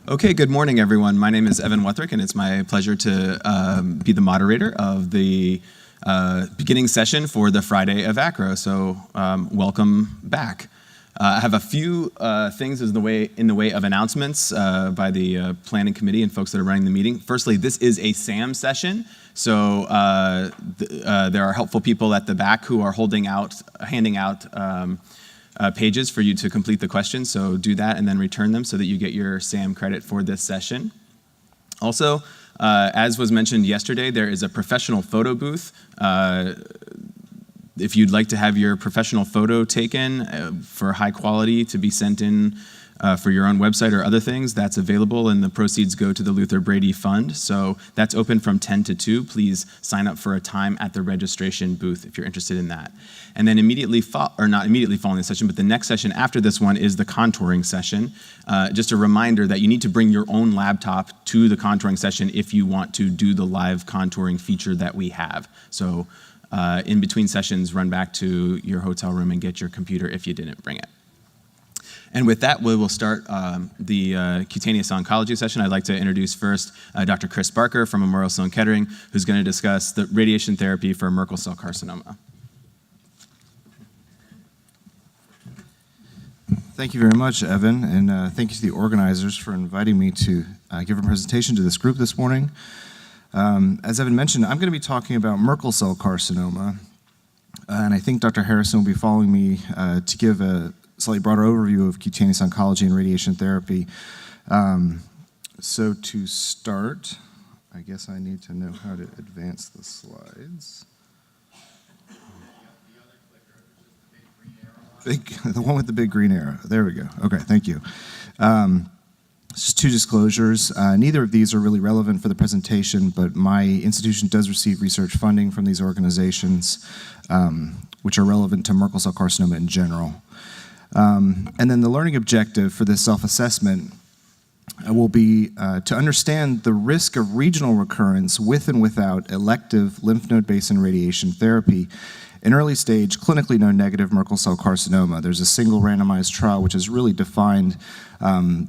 Okay, good morning, everyone. My name is Evan Wethrick, and it's my pleasure to be the moderator of the beginning session for the Friday of ACRO. So welcome back. I have a few things in the way of announcements by the planning committee and folks that are running the meeting. Firstly, this is a SAM session, so there are helpful people at the back who are handing out pages for you to complete the questions, so do that and then return them so that you get your SAM credit for this session. Also, as was mentioned yesterday, there is a professional photo booth. If you'd like to have your professional photo taken for high quality to be sent in for your own website or other things, that's available, and the proceeds go to the Luther Brady Fund. So that's open from 10 to 2. Please sign up for a time at the registration booth if you're interested in that. And then not immediately following the session, but the next session after this one is the contouring session. Just a reminder that you need to bring your own laptop to the contouring session if you want to do the live contouring feature that we have. So in between sessions, run back to your hotel room and get your computer if you didn't bring it. And with that, we will start the cutaneous oncology session. I'd like to introduce first Dr. Chris Barker from Memorial Sloan Kettering, who's going to discuss the radiation therapy for Merkel cell carcinoma. Thank you very much, Evan, and thank you to the organizers for inviting me to give a presentation to this group this morning. As Evan mentioned, I'm going to be talking about Merkel cell carcinoma, and I think Dr. Harrison will be following me to give a slightly broader overview of cutaneous oncology and radiation therapy. So to start, I guess I need to know how to advance the slides. The one with the big green arrow. There we go. Okay, thank you. Just two disclosures. Neither of these are really relevant for the presentation, but my institution does receive research funding from these organizations, which are relevant to Merkel cell carcinoma in general. And then the learning objective for this self-assessment will be to understand the risk of regional recurrence with and without elective lymph node basin radiation therapy in early stage clinically node-negative Merkel cell carcinoma. There's a single randomized trial which has really defined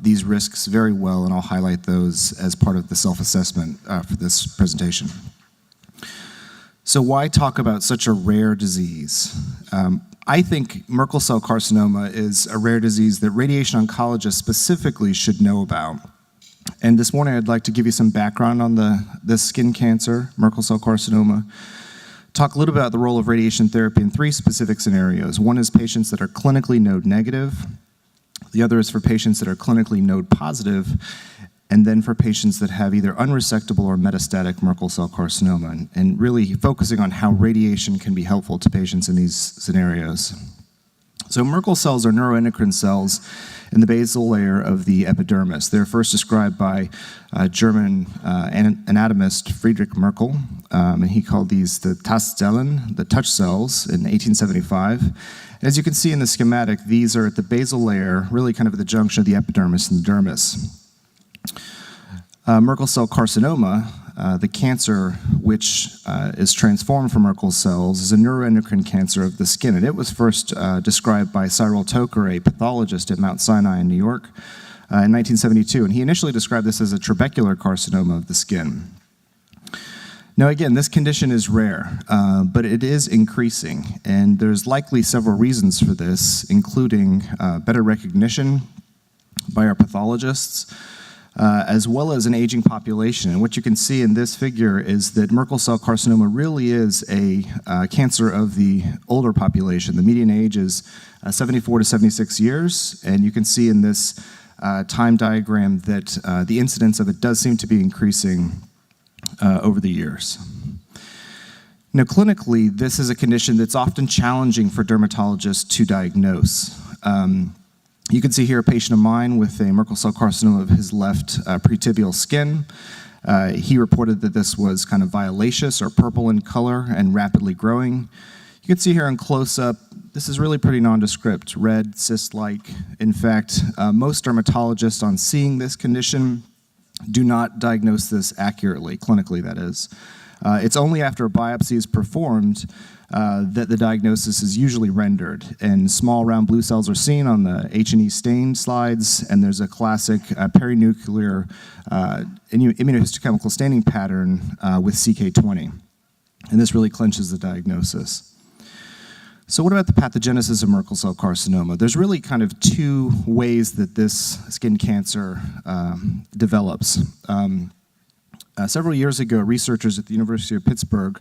these risks very well, and I'll highlight those as part of the self-assessment for this presentation. So why talk about such a rare disease? I think Merkel cell carcinoma is a rare disease that radiation oncologists specifically should know about. And this morning I'd like to give you some background on this skin cancer, Merkel cell carcinoma, talk a little about the role of radiation therapy in three specific scenarios. One is patients that are clinically node negative, the other is for patients that are clinically node positive, and then for patients that have either unresectable or metastatic Merkel cell carcinoma, and really focusing on how radiation can be helpful to patients in these scenarios. So Merkel cells are neuroendocrine cells in the basal layer of the epidermis. They're first described by German anatomist Friedrich Merkel, and he called these the Tastzellen, the touch cells, in 1875. As you can see in the schematic, these are at the basal layer, really kind of at the junction of the epidermis and the dermis. Merkel cell carcinoma, the cancer which is transformed from Merkel cells, is a neuroendocrine cancer of the skin, and it was first described by Cyril Toker, a pathologist at Mount Sinai in New York, in 1972, and he initially described this as a trabecular carcinoma of the skin. Now again, this condition is rare, but it is increasing, and there's likely several reasons for this, including better recognition by our pathologists, as well as an aging population. And what you can see in this figure is that Merkel cell carcinoma really is a cancer of the older population. The median age is 74 to 76 years, and you can see in this time diagram that the incidence of it does seem to be increasing over the years. Now, clinically, this is a condition that's often challenging for dermatologists to diagnose. You can see here a patient of mine with a Merkel cell carcinoma of his left pretibial skin. He reported that this was kind of violaceous or purple in color and rapidly growing. You can see here in close-up, this is really pretty nondescript, red, cyst-like. In fact, most dermatologists on seeing this condition do not diagnose this accurately, clinically that is. It's only after a biopsy is performed that the diagnosis is usually rendered. And small round blue cells are seen on the H&E stain slides, and there's a classic perinuclear immunohistochemical staining pattern with CK20. And this really clinches the diagnosis. So what about the pathogenesis of Merkel cell carcinoma? There's really kind of two ways that this skin cancer develops. Several years ago, researchers at the University of Pittsburgh,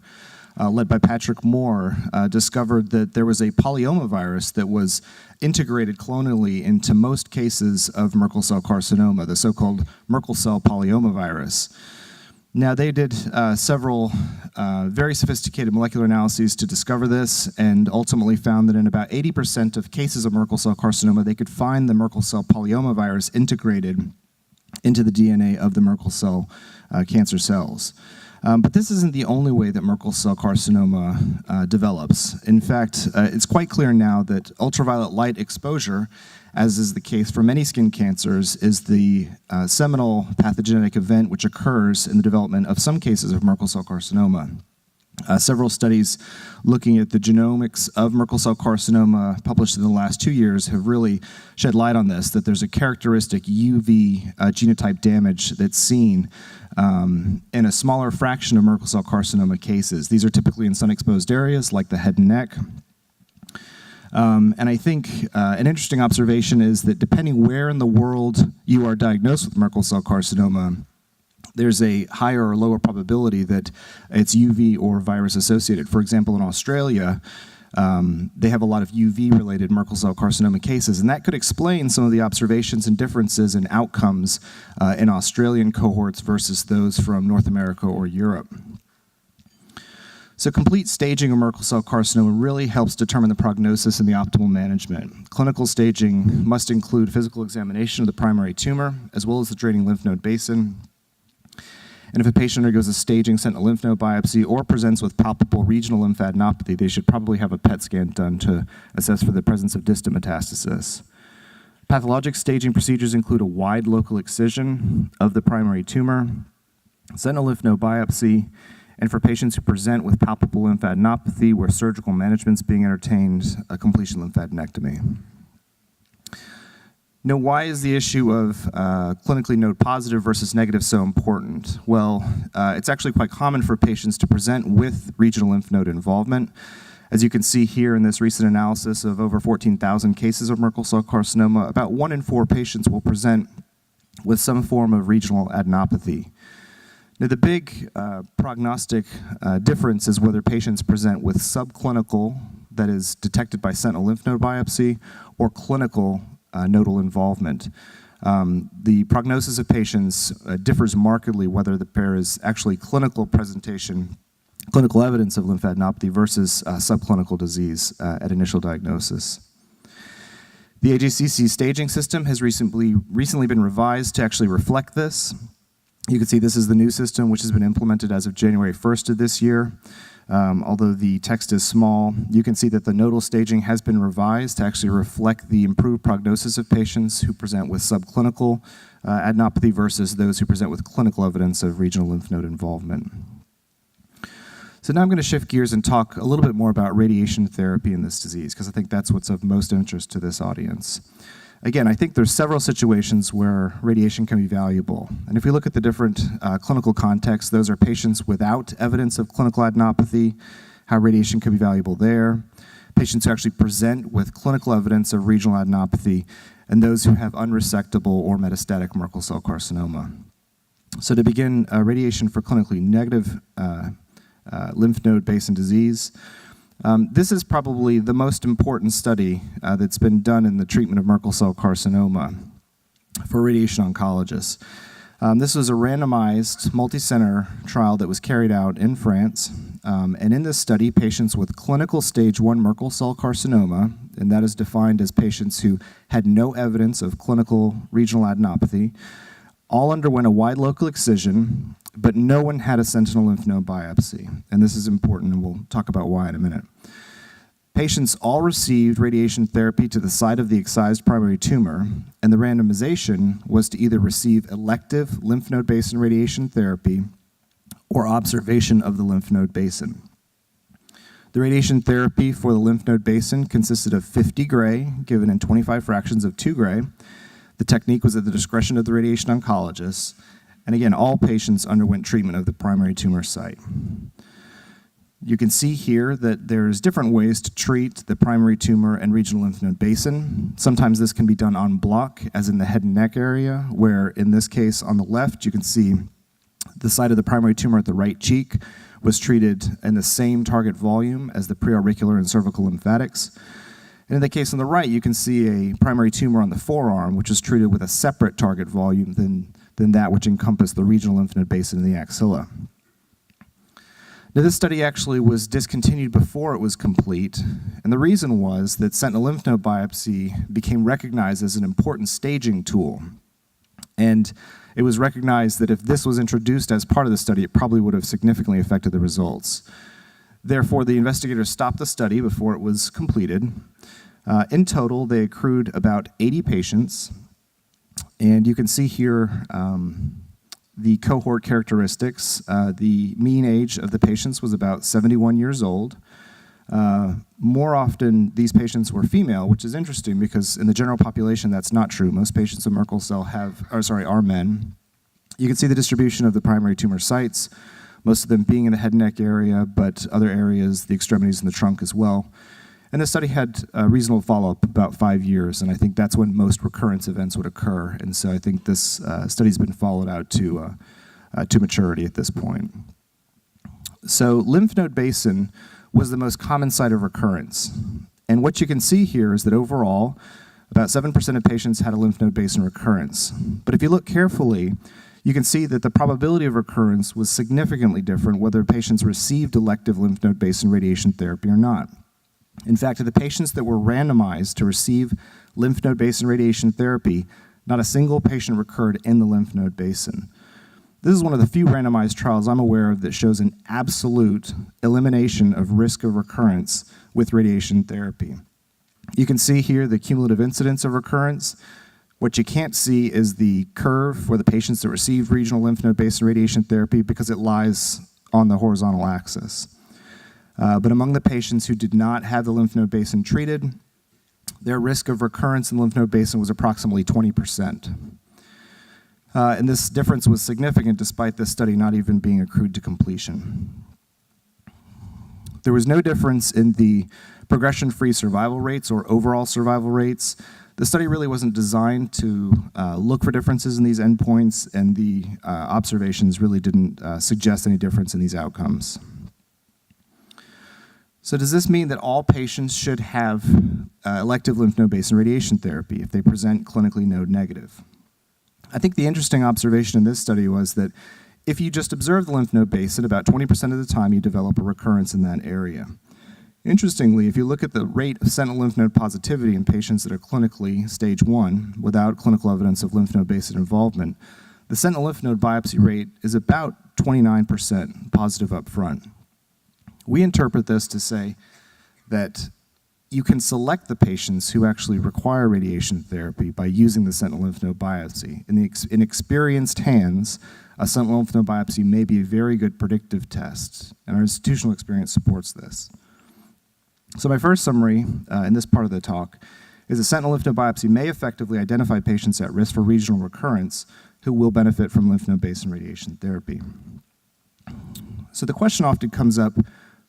led by Patrick Moore, discovered that there was a polyomavirus that was integrated clonally into most cases of Merkel cell carcinoma, the so-called Merkel cell polyomavirus. Now, they did several very sophisticated molecular analyses to discover this, and ultimately found that in about 80% of cases of Merkel cell carcinoma, they could find the Merkel cell polyomavirus integrated into the DNA of the Merkel cell cancer cells. But this isn't the only way that Merkel cell carcinoma develops. In fact, it's quite clear now that ultraviolet light exposure, as is the case for many skin cancers, is the seminal pathogenic event which occurs in the development of some cases of Merkel cell carcinoma. Several studies looking at the genomics of Merkel cell carcinoma published in the last 2 years have really shed light on this, that there's a characteristic UV genotype damage that's seen in a smaller fraction of Merkel cell carcinoma cases. These are typically in sun-exposed areas like the head and neck. And I think an interesting observation is that depending where in the world you are diagnosed with Merkel cell carcinoma, there's a higher or lower probability that it's UV or virus associated. For example, in Australia, they have a lot of UV-related Merkel cell carcinoma cases, and that could explain some of the observations and differences in outcomes in Australian cohorts versus those from North America or Europe. So complete staging of Merkel cell carcinoma really helps determine the prognosis and the optimal management. Clinical staging must include physical examination of the primary tumor, as well as the draining lymph node basin. And if a patient undergoes a staging sentinel lymph node biopsy or presents with palpable regional lymphadenopathy, they should probably have a PET scan done to assess for the presence of distant metastasis. Pathologic staging procedures include a wide local excision of the primary tumor, sentinel lymph node biopsy, and for patients who present with palpable lymphadenopathy where surgical management is being entertained, a completion lymphadenectomy. Now, why is the issue of clinically node positive versus negative so important? Well, it's actually quite common for patients to present with regional lymph node involvement. As you can see here in this recent analysis of over 14,000 cases of Merkel cell carcinoma, about 1 in 4 patients will present with some form of regional adenopathy. Now, the big prognostic difference is whether patients present with subclinical, that is detected by sentinel lymph node biopsy, or clinical nodal involvement. The prognosis of patients differs markedly whether there is actually clinical presentation, clinical evidence of lymphadenopathy versus subclinical disease at initial diagnosis. The AJCC staging system has recently been revised to actually reflect this. You can see this is the new system, which has been implemented as of January 1st of this year. Although the text is small, you can see that the nodal staging has been revised to actually reflect the improved prognosis of patients who present with subclinical adenopathy versus those who present with clinical evidence of regional lymph node involvement. So now I'm going to shift gears and talk a little bit more about radiation therapy in this disease, because I think that's what's of most interest to this audience. Again, I think there's several situations where radiation can be valuable. And if we look at the different clinical contexts, those are patients without evidence of clinical adenopathy, how radiation can be valuable there, patients who actually present with clinical evidence of regional adenopathy, and those who have unresectable or metastatic Merkel cell carcinoma. So to begin, radiation for clinically negative lymph node basin disease. This is probably the most important study that's been done in the treatment of Merkel cell carcinoma for radiation oncologists. This was a randomized, multi-center trial that was carried out in France. And in this study, patients with clinical stage 1 Merkel cell carcinoma, and that is defined as patients who had no evidence of clinical regional adenopathy, all underwent a wide local excision, but no one had a sentinel lymph node biopsy. And this is important, and we'll talk about why in a minute. Patients all received radiation therapy to the site of the excised primary tumor, and the randomization was to either receive elective lymph node basin radiation therapy or observation of the lymph node basin. The radiation therapy for the lymph node basin consisted of 50 gray, given in 25 fractions of 2 gray. The technique was at the discretion of the radiation oncologist, and again, all patients underwent treatment of the primary tumor site. You can see here that there's different ways to treat the primary tumor and regional lymph node basin. Sometimes this can be done en bloc, as in the head and neck area, where in this case on the left, you can see the site of the primary tumor at the right cheek was treated in the same target volume as the preauricular and cervical lymphatics. And in the case on the right, you can see a primary tumor on the forearm, which was treated with a separate target volume than that which encompassed the regional lymph node basin in the axilla. Now, this study actually was discontinued before it was complete, and the reason was that sentinel lymph node biopsy became recognized as an important staging tool. And it was recognized that if this was introduced as part of the study, it probably would have significantly affected the results. Therefore, the investigators stopped the study before it was completed. In total, they accrued about 80 patients, and you can see here the cohort characteristics. The mean age of the patients was about 71 years old. More often, these patients were female, which is interesting because in the general population, that's not true. Most patients with Merkel cell are men. You can see the distribution of the primary tumor sites, most of them being in the head and neck area, but other areas, the extremities and the trunk as well. And the study had a reasonable follow-up, about 5 years, and I think that's when most recurrence events would occur. And so I think this study's been followed out to maturity at this point. So lymph node basin was the most common site of recurrence. And what you can see here is that overall, about 7% of patients had a lymph node basin recurrence. But if you look carefully, you can see that the probability of recurrence was significantly different whether patients received elective lymph node basin radiation therapy or not. In fact, of the patients that were randomized to receive lymph node basin radiation therapy, not a single patient recurred in the lymph node basin. This is one of the few randomized trials I'm aware of that shows an absolute elimination of risk of recurrence with radiation therapy. You can see here the cumulative incidence of recurrence. What you can't see is the curve for the patients that received regional lymph node basin radiation therapy because it lies on the horizontal axis. But among the patients who did not have the lymph node basin treated, their risk of recurrence in the lymph node basin was approximately 20%. And this difference was significant despite this study not even being accrued to completion. There was no difference in the progression-free survival rates or overall survival rates. The study really wasn't designed to look for differences in these endpoints, and the observations really didn't suggest any difference in these outcomes. So does this mean that all patients should have elective lymph node basin radiation therapy if they present clinically node negative? I think the interesting observation in this study was that if you just observe the lymph node basin, about 20% of the time you develop a recurrence in that area. Interestingly, if you look at the rate of sentinel lymph node positivity in patients that are clinically stage 1 without clinical evidence of lymph node basin involvement, the sentinel lymph node biopsy rate is about 29% positive up front. We interpret this to say that you can select the patients who actually require radiation therapy by using the sentinel lymph node biopsy. In experienced hands, a sentinel lymph node biopsy may be a very good predictive test, and our institutional experience supports this. So my first summary in this part of the talk is a sentinel lymph node biopsy may effectively identify patients at risk for regional recurrence who will benefit from lymph node basin radiation therapy. So the question often comes up,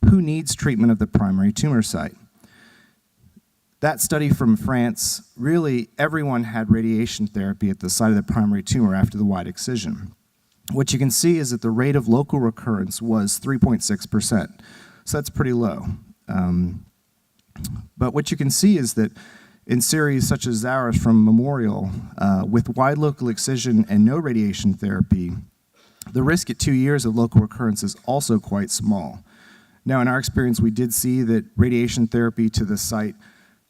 who needs treatment of the primary tumor site? That study from France, really everyone had radiation therapy at the site of the primary tumor after the wide excision. What you can see is that the rate of local recurrence was 3.6%, so that's pretty low. But what you can see is that in series such as ours from Memorial, with wide local excision and no radiation therapy, the risk at 2 years of local recurrence is also quite small. Now, in our experience, we did see that radiation therapy to the site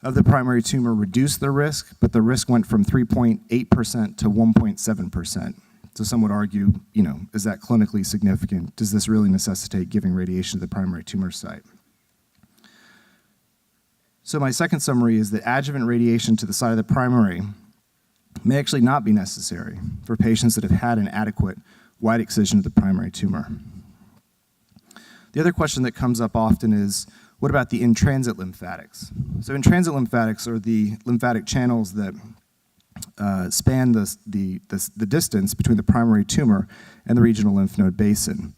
of the primary tumor reduced the risk, but the risk went from 3.8% to 1.7%. So some would argue, is that clinically significant? Does this really necessitate giving radiation to the primary tumor site? So my second summary is that adjuvant radiation to the site of the primary may actually not be necessary for patients that have had an adequate wide excision of the primary tumor. The other question that comes up often is, what about the in-transit lymphatics? So in-transit lymphatics are the lymphatic channels that span the distance between the primary tumor and the regional lymph node basin.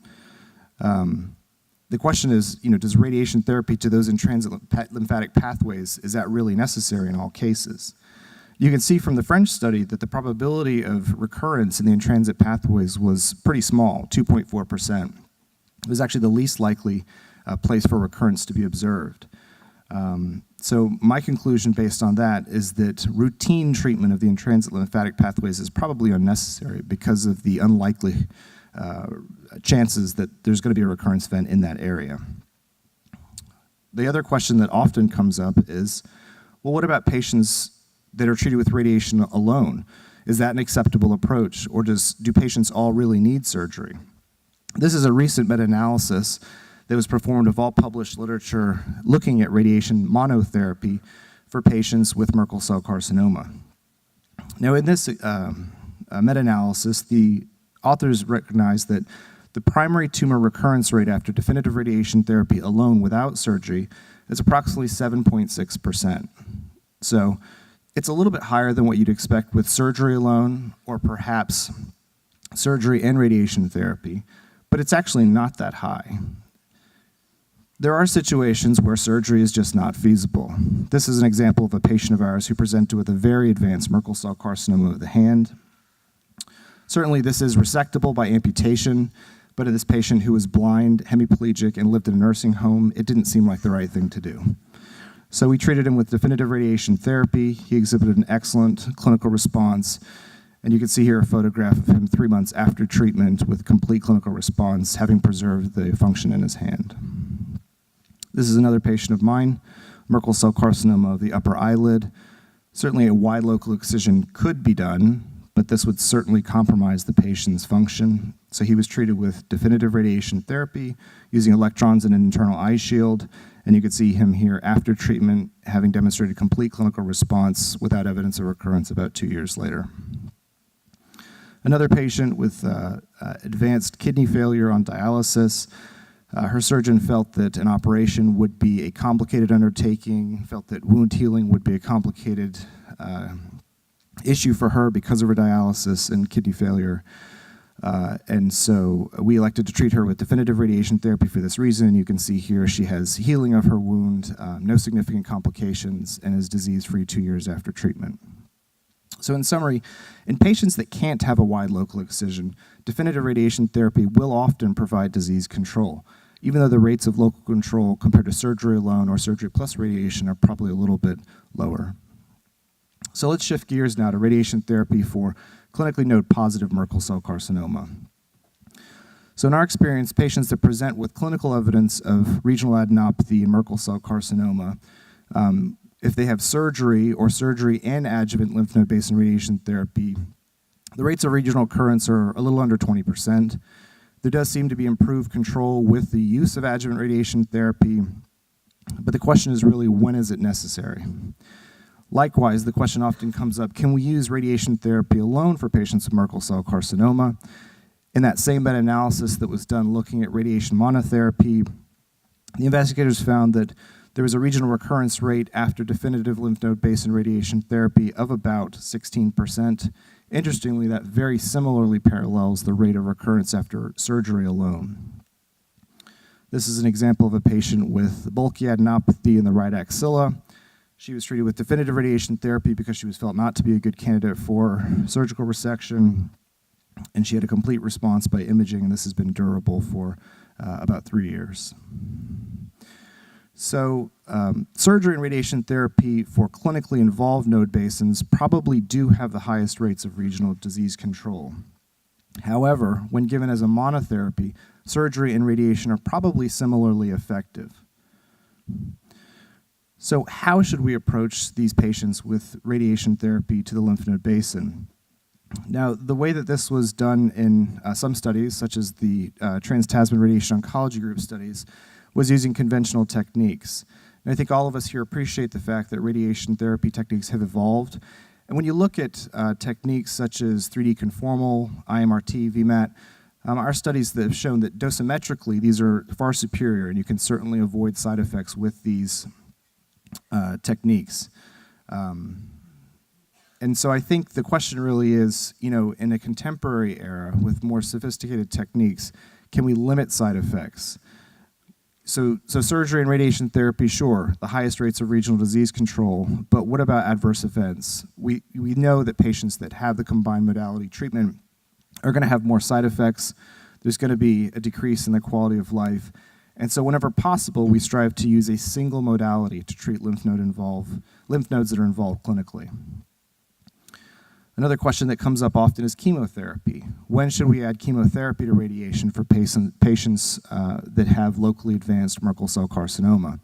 The question is, does radiation therapy to those in-transit lymphatic pathways, is that really necessary in all cases? You can see from the French study that the probability of recurrence in the in-transit pathways was pretty small, 2.4%. It was actually the least likely place for recurrence to be observed. So my conclusion based on that is that routine treatment of the in-transit lymphatic pathways is probably unnecessary because of the unlikely chances that there's going to be a recurrence event in that area. The other question that often comes up is, well, what about patients that are treated with radiation alone? Is that an acceptable approach, or do patients all really need surgery? This is a recent meta-analysis that was performed of all published literature looking at radiation monotherapy for patients with Merkel cell carcinoma. Now, in this meta-analysis, the authors recognized that the primary tumor recurrence rate after definitive radiation therapy alone without surgery is approximately 7.6%. So it's a little bit higher than what you'd expect with surgery alone, or perhaps surgery and radiation therapy, but it's actually not that high. There are situations where surgery is just not feasible. This is an example of a patient of ours who presented with a very advanced Merkel cell carcinoma of the hand. Certainly this is resectable by amputation, but in this patient who was blind, hemiplegic, and lived in a nursing home, it didn't seem like the right thing to do. So we treated him with definitive radiation therapy. He exhibited an excellent clinical response, and you can see here a photograph of him 3 months after treatment with complete clinical response, having preserved the function in his hand. This is another patient of mine, Merkel cell carcinoma of the upper eyelid. Certainly a wide local excision could be done, but this would certainly compromise the patient's function. So he was treated with definitive radiation therapy using electrons in an internal eye shield, and you can see him here after treatment having demonstrated complete clinical response without evidence of recurrence about 2 years later. Another patient with advanced kidney failure on dialysis. Her surgeon felt that an operation would be a complicated undertaking, felt that wound healing would be a complicated issue for her because of her dialysis and kidney failure. And so we elected to treat her with definitive radiation therapy for this reason. You can see here she has healing of her wound, no significant complications, and is disease-free 2 years after treatment. So in summary, in patients that can't have a wide local excision, definitive radiation therapy will often provide disease control, even though the rates of local control compared to surgery alone or surgery plus radiation are probably a little bit lower. So let's shift gears now to radiation therapy for clinically node-positive Merkel cell carcinoma. So in our experience, patients that present with clinical evidence of regional adenopathy and Merkel cell carcinoma, if they have surgery or surgery and adjuvant lymph node basin radiation therapy, the rates of regional occurrence are a little under 20%. There does seem to be improved control with the use of adjuvant radiation therapy, but the question is really, when is it necessary? Likewise, the question often comes up, can we use radiation therapy alone for patients with Merkel cell carcinoma? In that same meta-analysis that was done looking at radiation monotherapy, the investigators found that there was a regional recurrence rate after definitive lymph node basin radiation therapy of about 16%. Interestingly, that very similarly parallels the rate of recurrence after surgery alone. This is an example of a patient with bulky adenopathy in the right axilla. She was treated with definitive radiation therapy because she was felt not to be a good candidate for surgical resection, and she had a complete response by imaging, and this has been durable for about 3 years. So surgery and radiation therapy for clinically involved node basins probably do have the highest rates of regional disease control. However, when given as a monotherapy, surgery and radiation are probably similarly effective. So how should we approach these patients with radiation therapy to the lymph node basin? Now, the way that this was done in some studies, such as the Trans-Tasman Radiation Oncology Group studies, was using conventional techniques. And I think all of us here appreciate the fact that radiation therapy techniques have evolved. And when you look at techniques such as 3D conformal, IMRT, VMAT, Our studies that have shown that dosimetrically, these are far superior, and you can certainly avoid side effects with these techniques. And so I think the question really is, in a contemporary era with more sophisticated techniques, can we limit side effects? So surgery and radiation therapy, sure, the highest rates of regional disease control, but what about adverse events? We know that patients that have the combined modality treatment are going to have more side effects. There's going to be a decrease in their quality of life. And so whenever possible, we strive to use a single modality to treat lymph nodes that are involved clinically. Another question that comes up often is chemotherapy. When should we add chemotherapy to radiation for patients that have locally advanced Merkel cell carcinoma?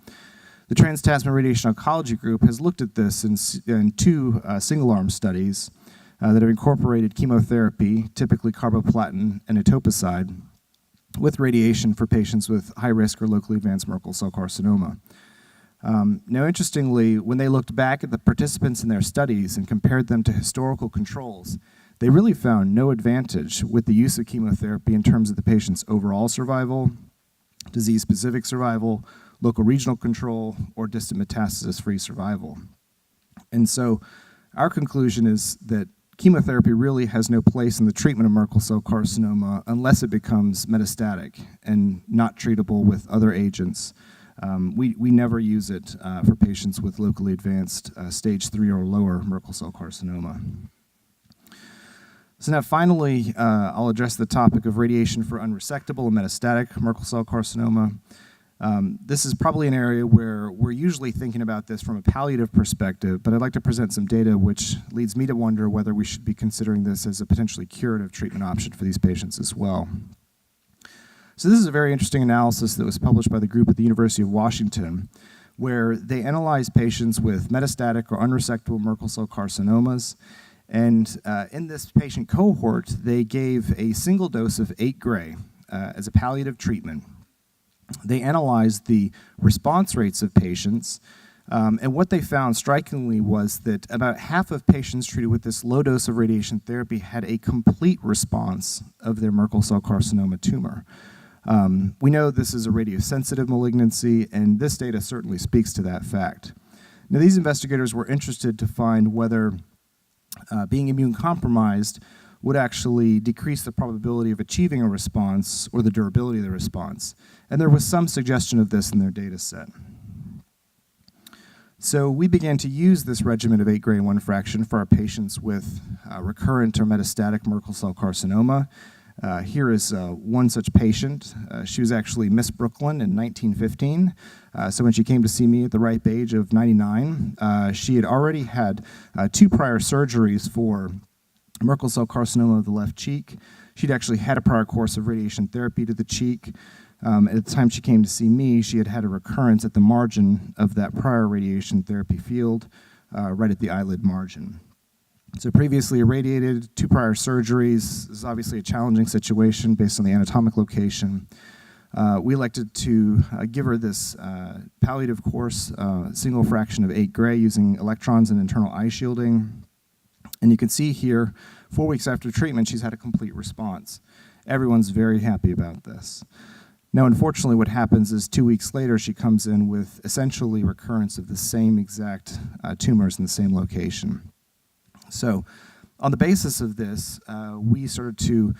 The Trans-Tasman Radiation Oncology Group has looked at this in two single-arm studies that have incorporated chemotherapy, typically carboplatin and etoposide, with radiation for patients with high-risk or locally advanced Merkel cell carcinoma. Now, interestingly, when they looked back at the participants in their studies and compared them to historical controls, they really found no advantage with the use of chemotherapy in terms of the patient's overall survival, disease-specific survival, local regional control, or distant metastasis-free survival. And so our conclusion is that chemotherapy really has no place in the treatment of Merkel cell carcinoma unless it becomes metastatic and not treatable with other agents. We never use it for patients with locally advanced stage 3 or lower Merkel cell carcinoma. So now finally, I'll address the topic of radiation for unresectable and metastatic Merkel cell carcinoma. This is probably an area where we're usually thinking about this from a palliative perspective, but I'd like to present some data which leads me to wonder whether we should be considering this as a potentially curative treatment option for these patients as well. So this is a very interesting analysis that was published by the group at the University of Washington, where they analyzed patients with metastatic or unresectable Merkel cell carcinomas. And in this patient cohort, they gave a single dose of 8 gray as a palliative treatment. They analyzed the response rates of patients, and what they found strikingly was that about half of patients treated with this low dose of radiation therapy had a complete response of their Merkel cell carcinoma tumor. We know this is a radiosensitive malignancy, and this data certainly speaks to that fact. Now, these investigators were interested to find whether being immune compromised would actually decrease the probability of achieving a response or the durability of the response. And there was some suggestion of this in their data set. So we began to use this regimen of 8 gray and 1 fraction for our patients with recurrent or metastatic Merkel cell carcinoma. Here is one such patient. She was actually Miss Brooklyn in 1915. So when she came to see me at the ripe age of 99, she had already had 2 prior surgeries for Merkel cell carcinoma of the left cheek. She'd actually had a prior course of radiation therapy to the cheek. At the time she came to see me, she had had a recurrence at the margin of that prior radiation therapy field, right at the eyelid margin. So previously irradiated, 2 prior surgeries. This is obviously a challenging situation based on the anatomic location. We elected to give her this palliative course, single fraction of 8 gray using electrons and internal eye shielding. And you can see here, 4 weeks after treatment, she's had a complete response. Everyone's very happy about this. Now, unfortunately, what happens is 2 weeks later, she comes in with essentially recurrence of the same exact tumors in the same location. So on the basis of this, we started to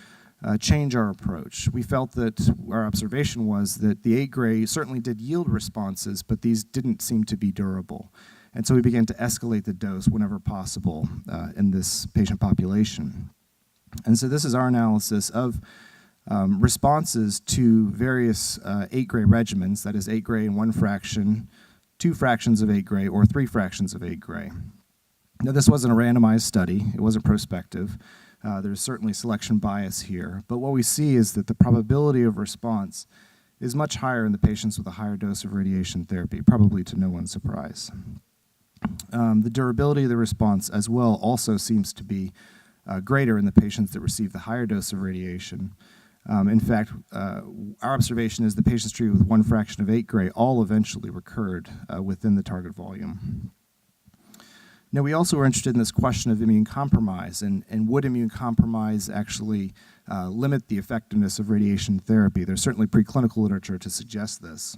change our approach. We felt that our observation was that the 8 gray certainly did yield responses, but these didn't seem to be durable. And so we began to escalate the dose whenever possible in this patient population. And so this is our analysis of responses to various 8 gray regimens, that is 8 gray and 1 fraction, 2 fractions of 8 gray, or 3 fractions of 8 gray. Now, this wasn't a randomized study. It wasn't prospective. There's certainly selection bias here. But what we see is that the probability of response is much higher in the patients with a higher dose of radiation therapy, probably to no one's surprise. The durability of the response as well also seems to be greater in the patients that receive the higher dose of radiation. In fact, our observation is the patients treated with 1 fraction of 8 gray all eventually recurred within the target volume. Now, we also were interested in this question of immune compromise, and would immune compromise actually limit the effectiveness of radiation therapy? There's certainly preclinical literature to suggest this.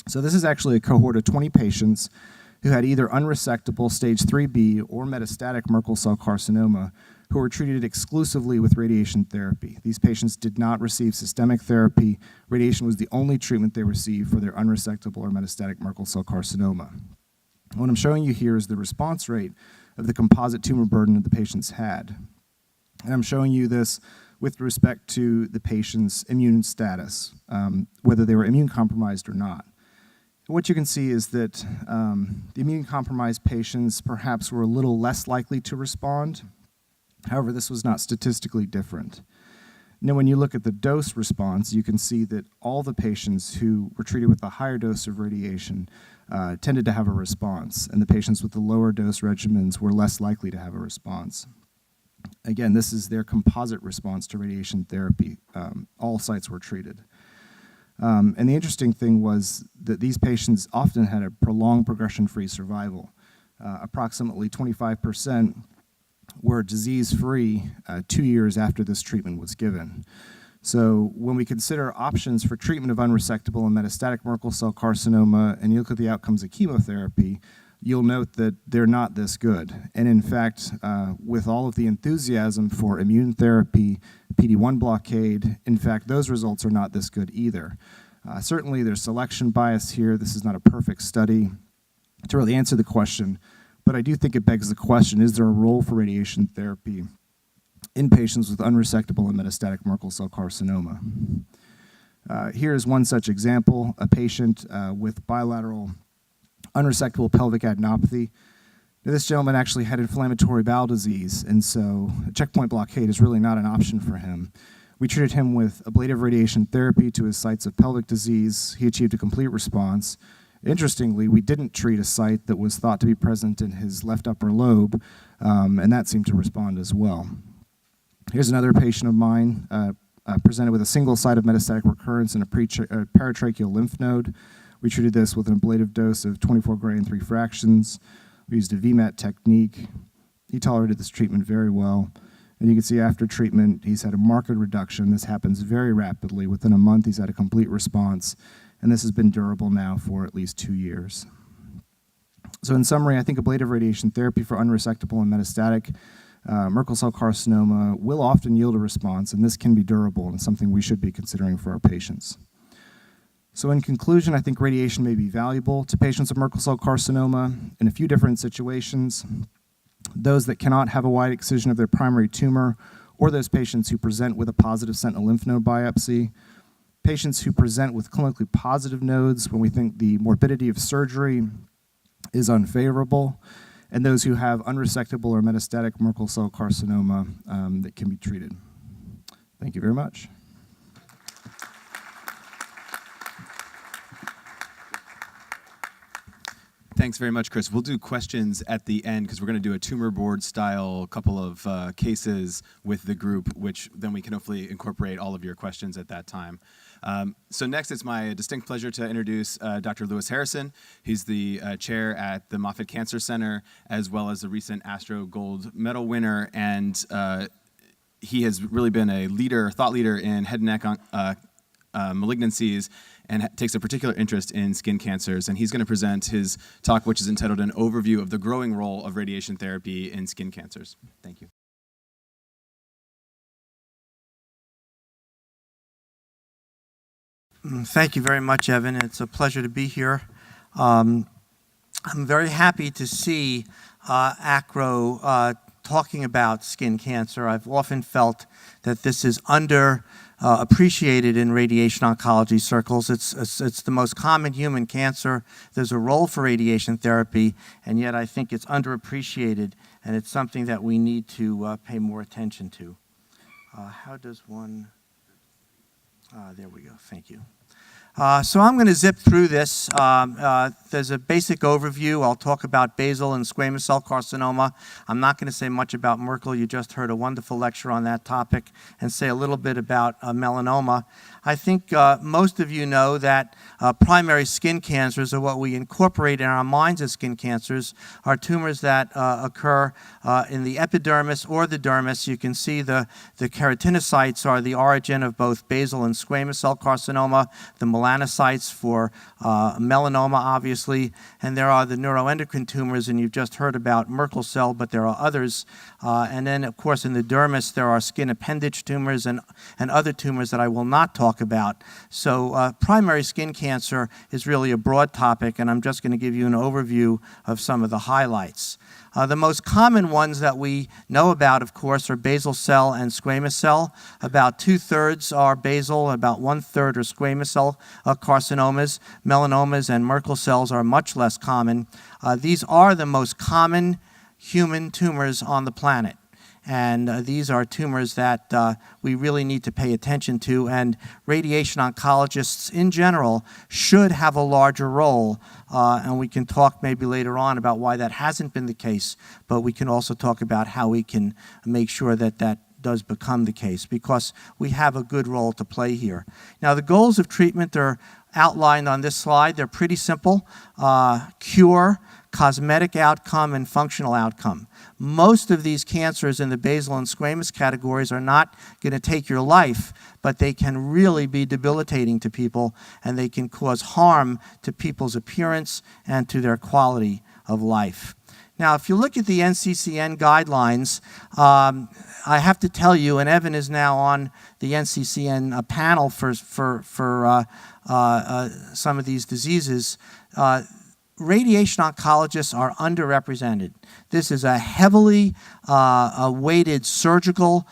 So this is actually a cohort of 20 patients who had either unresectable stage 3B or metastatic Merkel cell carcinoma who were treated exclusively with radiation therapy. These patients did not receive systemic therapy. Radiation was the only treatment they received for their unresectable or metastatic Merkel cell carcinoma. What I'm showing you here is the response rate of the composite tumor burden that the patients had. And I'm showing you this with respect to the patient's immune status, whether they were immune compromised or not. What you can see is that the immune-compromised patients perhaps were a little less likely to respond. However, this was not statistically different. Now, when you look at the dose response, you can see that all the patients who were treated with a higher dose of radiation tended to have a response, and the patients with the lower dose regimens were less likely to have a response. Again, this is their composite response to radiation therapy. All sites were treated. And the interesting thing was that these patients often had a prolonged progression-free survival. Approximately 25% were disease-free 2 years after this treatment was given. So when we consider options for treatment of unresectable and metastatic Merkel cell carcinoma, and you look at the outcomes of chemotherapy, you'll note that they're not this good. And in fact, with all of the enthusiasm for immune therapy, PD-1 blockade, in fact, those results are not this good either. Certainly, there's selection bias here. This is not a perfect study to really answer the question, but I do think it begs the question, is there a role for radiation therapy in patients with unresectable and metastatic Merkel cell carcinoma? Here is one such example, a patient with bilateral unresectable pelvic adenopathy. Now, this gentleman actually had inflammatory bowel disease, and so a checkpoint blockade is really not an option for him. We treated him with ablative radiation therapy to his sites of pelvic disease. He achieved a complete response. Interestingly, we didn't treat a site that was thought to be present in his left upper lobe, and that seemed to respond as well. Here's another patient of mine presented with a single site of metastatic recurrence in a paratracheal lymph node. We treated this with an ablative dose of 24 gray and 3 fractions. We used a VMAT technique. He tolerated this treatment very well. And you can see after treatment, he's had a marked reduction. This happens very rapidly. Within a month, he's had a complete response. And this has been durable now for at least 2 years. So in summary, I think ablative radiation therapy for unresectable and metastatic Merkel cell carcinoma will often yield a response, and this can be durable and something we should be considering for our patients. So in conclusion, I think radiation may be valuable to patients with Merkel cell carcinoma in a few different situations. Those that cannot have a wide excision of their primary tumor, or those patients who present with a positive sentinel lymph node biopsy, patients who present with clinically positive nodes when we think the morbidity of surgery is unfavorable, and those who have unresectable or metastatic Merkel cell carcinoma that can be treated. Thank you very much. Thanks very much, Chris. We'll do questions at the end because we're going to do a tumor board style couple of cases with the group, which then we can hopefully incorporate all of your questions at that time. So next, it's my distinct pleasure to introduce Dr. Lewis Harrison. He's the chair at the Moffitt Cancer Center, as well as the recent Astro Gold Medal winner, and he has really been a thought leader in head and neck malignancies, and takes a particular interest in skin cancers. And he's going to present his talk, which is entitled An Overview of the Growing Role of Radiation Therapy in Skin Cancers. Thank you. Thank you very much, Evan. It's a pleasure to be here. I'm very happy to see ACRO talking about skin cancer. I've often felt that this is appreciated in radiation oncology circles. It's the most common human cancer. There's a role for radiation therapy, and yet I think it's underappreciated, and it's something that we need to pay more attention to. How does one... there we go. Thank you. So I'm going to zip through this. There's a basic overview. I'll talk about basal and squamous cell carcinoma. I'm not going to say much about Merkel. You just heard a wonderful lecture on that topic, and say a little bit about melanoma. I think most of you know that primary skin cancers, or what we incorporate in our minds as skin cancers, are tumors that occur in the epidermis or the dermis. You can see the keratinocytes are the origin of both basal and squamous cell carcinoma, the melanocytes for melanoma, obviously, and there are the neuroendocrine tumors, and you've just heard about Merkel cell, but there are others. And then, of course, in the dermis, there are skin appendage tumors and other tumors that I will not talk about. So primary skin cancer is really a broad topic, and I'm just going to give you an overview of some of the highlights. The most common ones that we know about, of course, are basal cell and squamous cell. About 2/3 are basal, about 1/3 are squamous cell carcinomas. Melanomas and Merkel cells are much less common. These are the most common human tumors on the planet. And these are tumors that we really need to pay attention to, and radiation oncologists in general should have a larger role, and we can talk maybe later on about why that hasn't been the case, but we can also talk about how we can make sure that that does become the case, because we have a good role to play here. Now, the goals of treatment are outlined on this slide. They're pretty simple: cure, cosmetic outcome, and functional outcome. Most of these cancers in the basal and squamous categories are not going to take your life, but they can really be debilitating to people, and they can cause harm to people's appearance and to their quality of life. Now, if you look at the NCCN guidelines, I have to tell you, and Evan is now on the NCCN panel for some of these diseases, radiation oncologists are underrepresented. This is a heavily weighted surgical,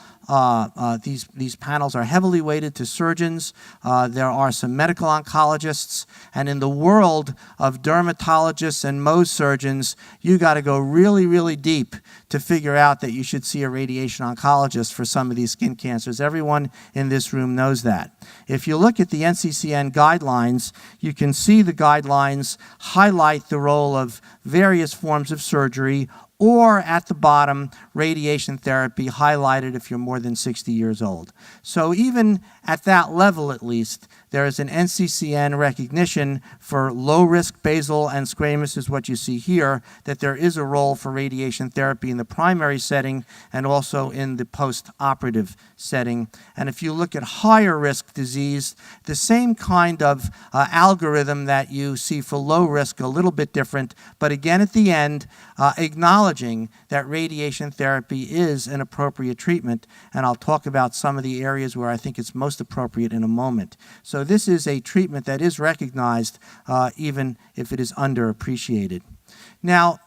these panels are heavily weighted to surgeons. There are some medical oncologists, and in the world of dermatologists and Mohs surgeons, you got to go really, really deep to figure out that you should see a radiation oncologist for some of these skin cancers. Everyone in this room knows that. If you look at the NCCN guidelines, you can see the guidelines highlight the role of various forms of surgery, or at the bottom, radiation therapy highlighted if you're more than 60 years old. So even at that level, at least, there is an NCCN recognition for low-risk basal and squamous, is what you see here, that there is a role for radiation therapy in the primary setting and also in the post-operative setting. And if you look at higher-risk disease, the same kind of algorithm that you see for low-risk, a little bit different, but again at the end, acknowledging that radiation therapy is an appropriate treatment, and I'll talk about some of the areas where I think it's most appropriate in a moment. So this is a treatment that is recognized even if it is underappreciated. Now,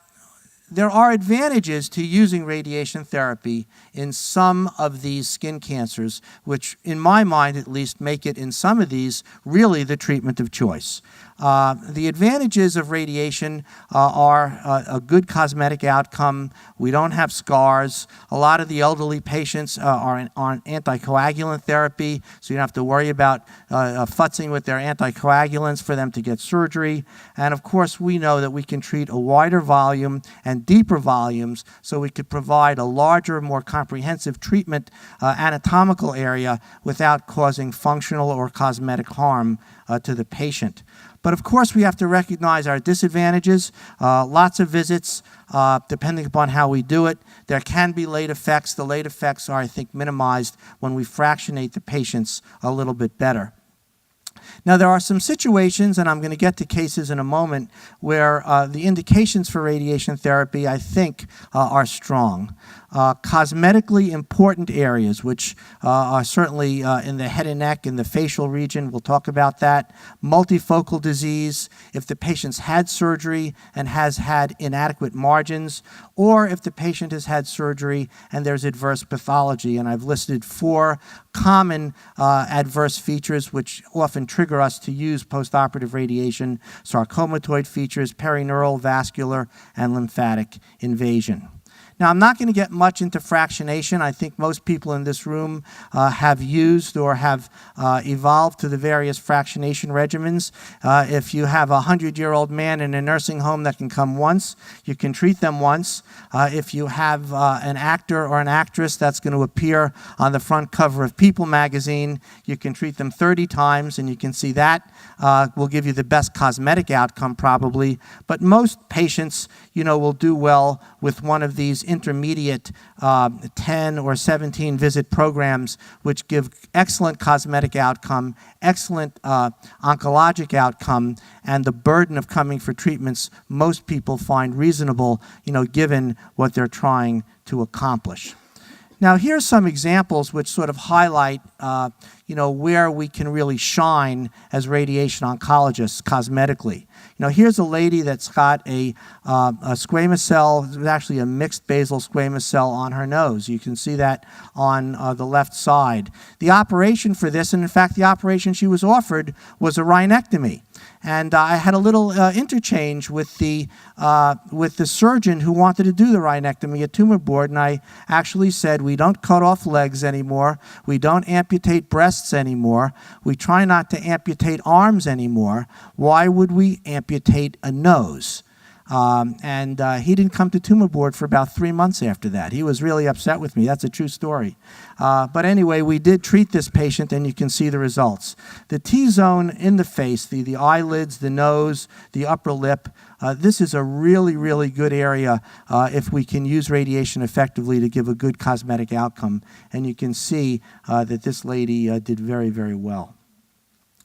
there are advantages to using radiation therapy in some of these skin cancers, which in my mind at least make it in some of these really the treatment of choice. The advantages of radiation are a good cosmetic outcome. We don't have scars. A lot of the elderly patients are on anticoagulant therapy, so you don't have to worry about futzing with their anticoagulants for them to get surgery. And of course, we know that we can treat a wider volume and deeper volumes, so we could provide a larger, more comprehensive treatment anatomical area without causing functional or cosmetic harm to the patient. But of course, we have to recognize our disadvantages. Lots of visits, depending upon how we do it. There can be late effects. The late effects are, I think, minimized when we fractionate the patients a little bit better. Now, there are some situations, and I'm going to get to cases in a moment, where the indications for radiation therapy, I think, are strong. Cosmetically important areas, which are certainly in the head and neck, in the facial region, we'll talk about that. Multifocal disease, if the patient's had surgery and has had inadequate margins, or if the patient has had surgery and there's adverse pathology. And I've listed 4 common adverse features which often trigger us to use postoperative radiation: sarcomatoid features, perineural, vascular, and lymphatic invasion. Now, I'm not going to get much into fractionation. I think most people in this room have used or have evolved to the various fractionation regimens. If you have a 100-year-old man in a nursing home that can come once, you can treat them once. If you have an actor or an actress that's going to appear on the front cover of People magazine, you can treat them 30 times, and you can see that will give you the best cosmetic outcome probably. But most patients, will do well with one of these intermediate 10 or 17 visit programs, which give excellent cosmetic outcome, excellent oncologic outcome, and the burden of coming for treatments most people find reasonable, given what they're trying to accomplish. Now, here's some examples which sort of highlight, where we can really shine as radiation oncologists cosmetically. Here's a lady that's got a squamous cell, actually a mixed basal squamous cell on her nose. You can see that on the left side. The operation for this, and in fact, the operation she was offered was a rhinectomy. And I had a little interchange with the surgeon who wanted to do the rhinectomy at Tumor Board, and I actually said, we don't cut off legs anymore, we don't amputate breasts anymore, we try not to amputate arms anymore. Why would we amputate a nose? He didn't come to Tumor Board for about 3 months after that. He was really upset with me. That's a true story. But anyway, we did treat this patient, and you can see the results. The T-zone in the face, the eyelids, the nose, the upper lip, this is a really, really good area if we can use radiation effectively to give a good cosmetic outcome. And you can see that this lady did very, very well.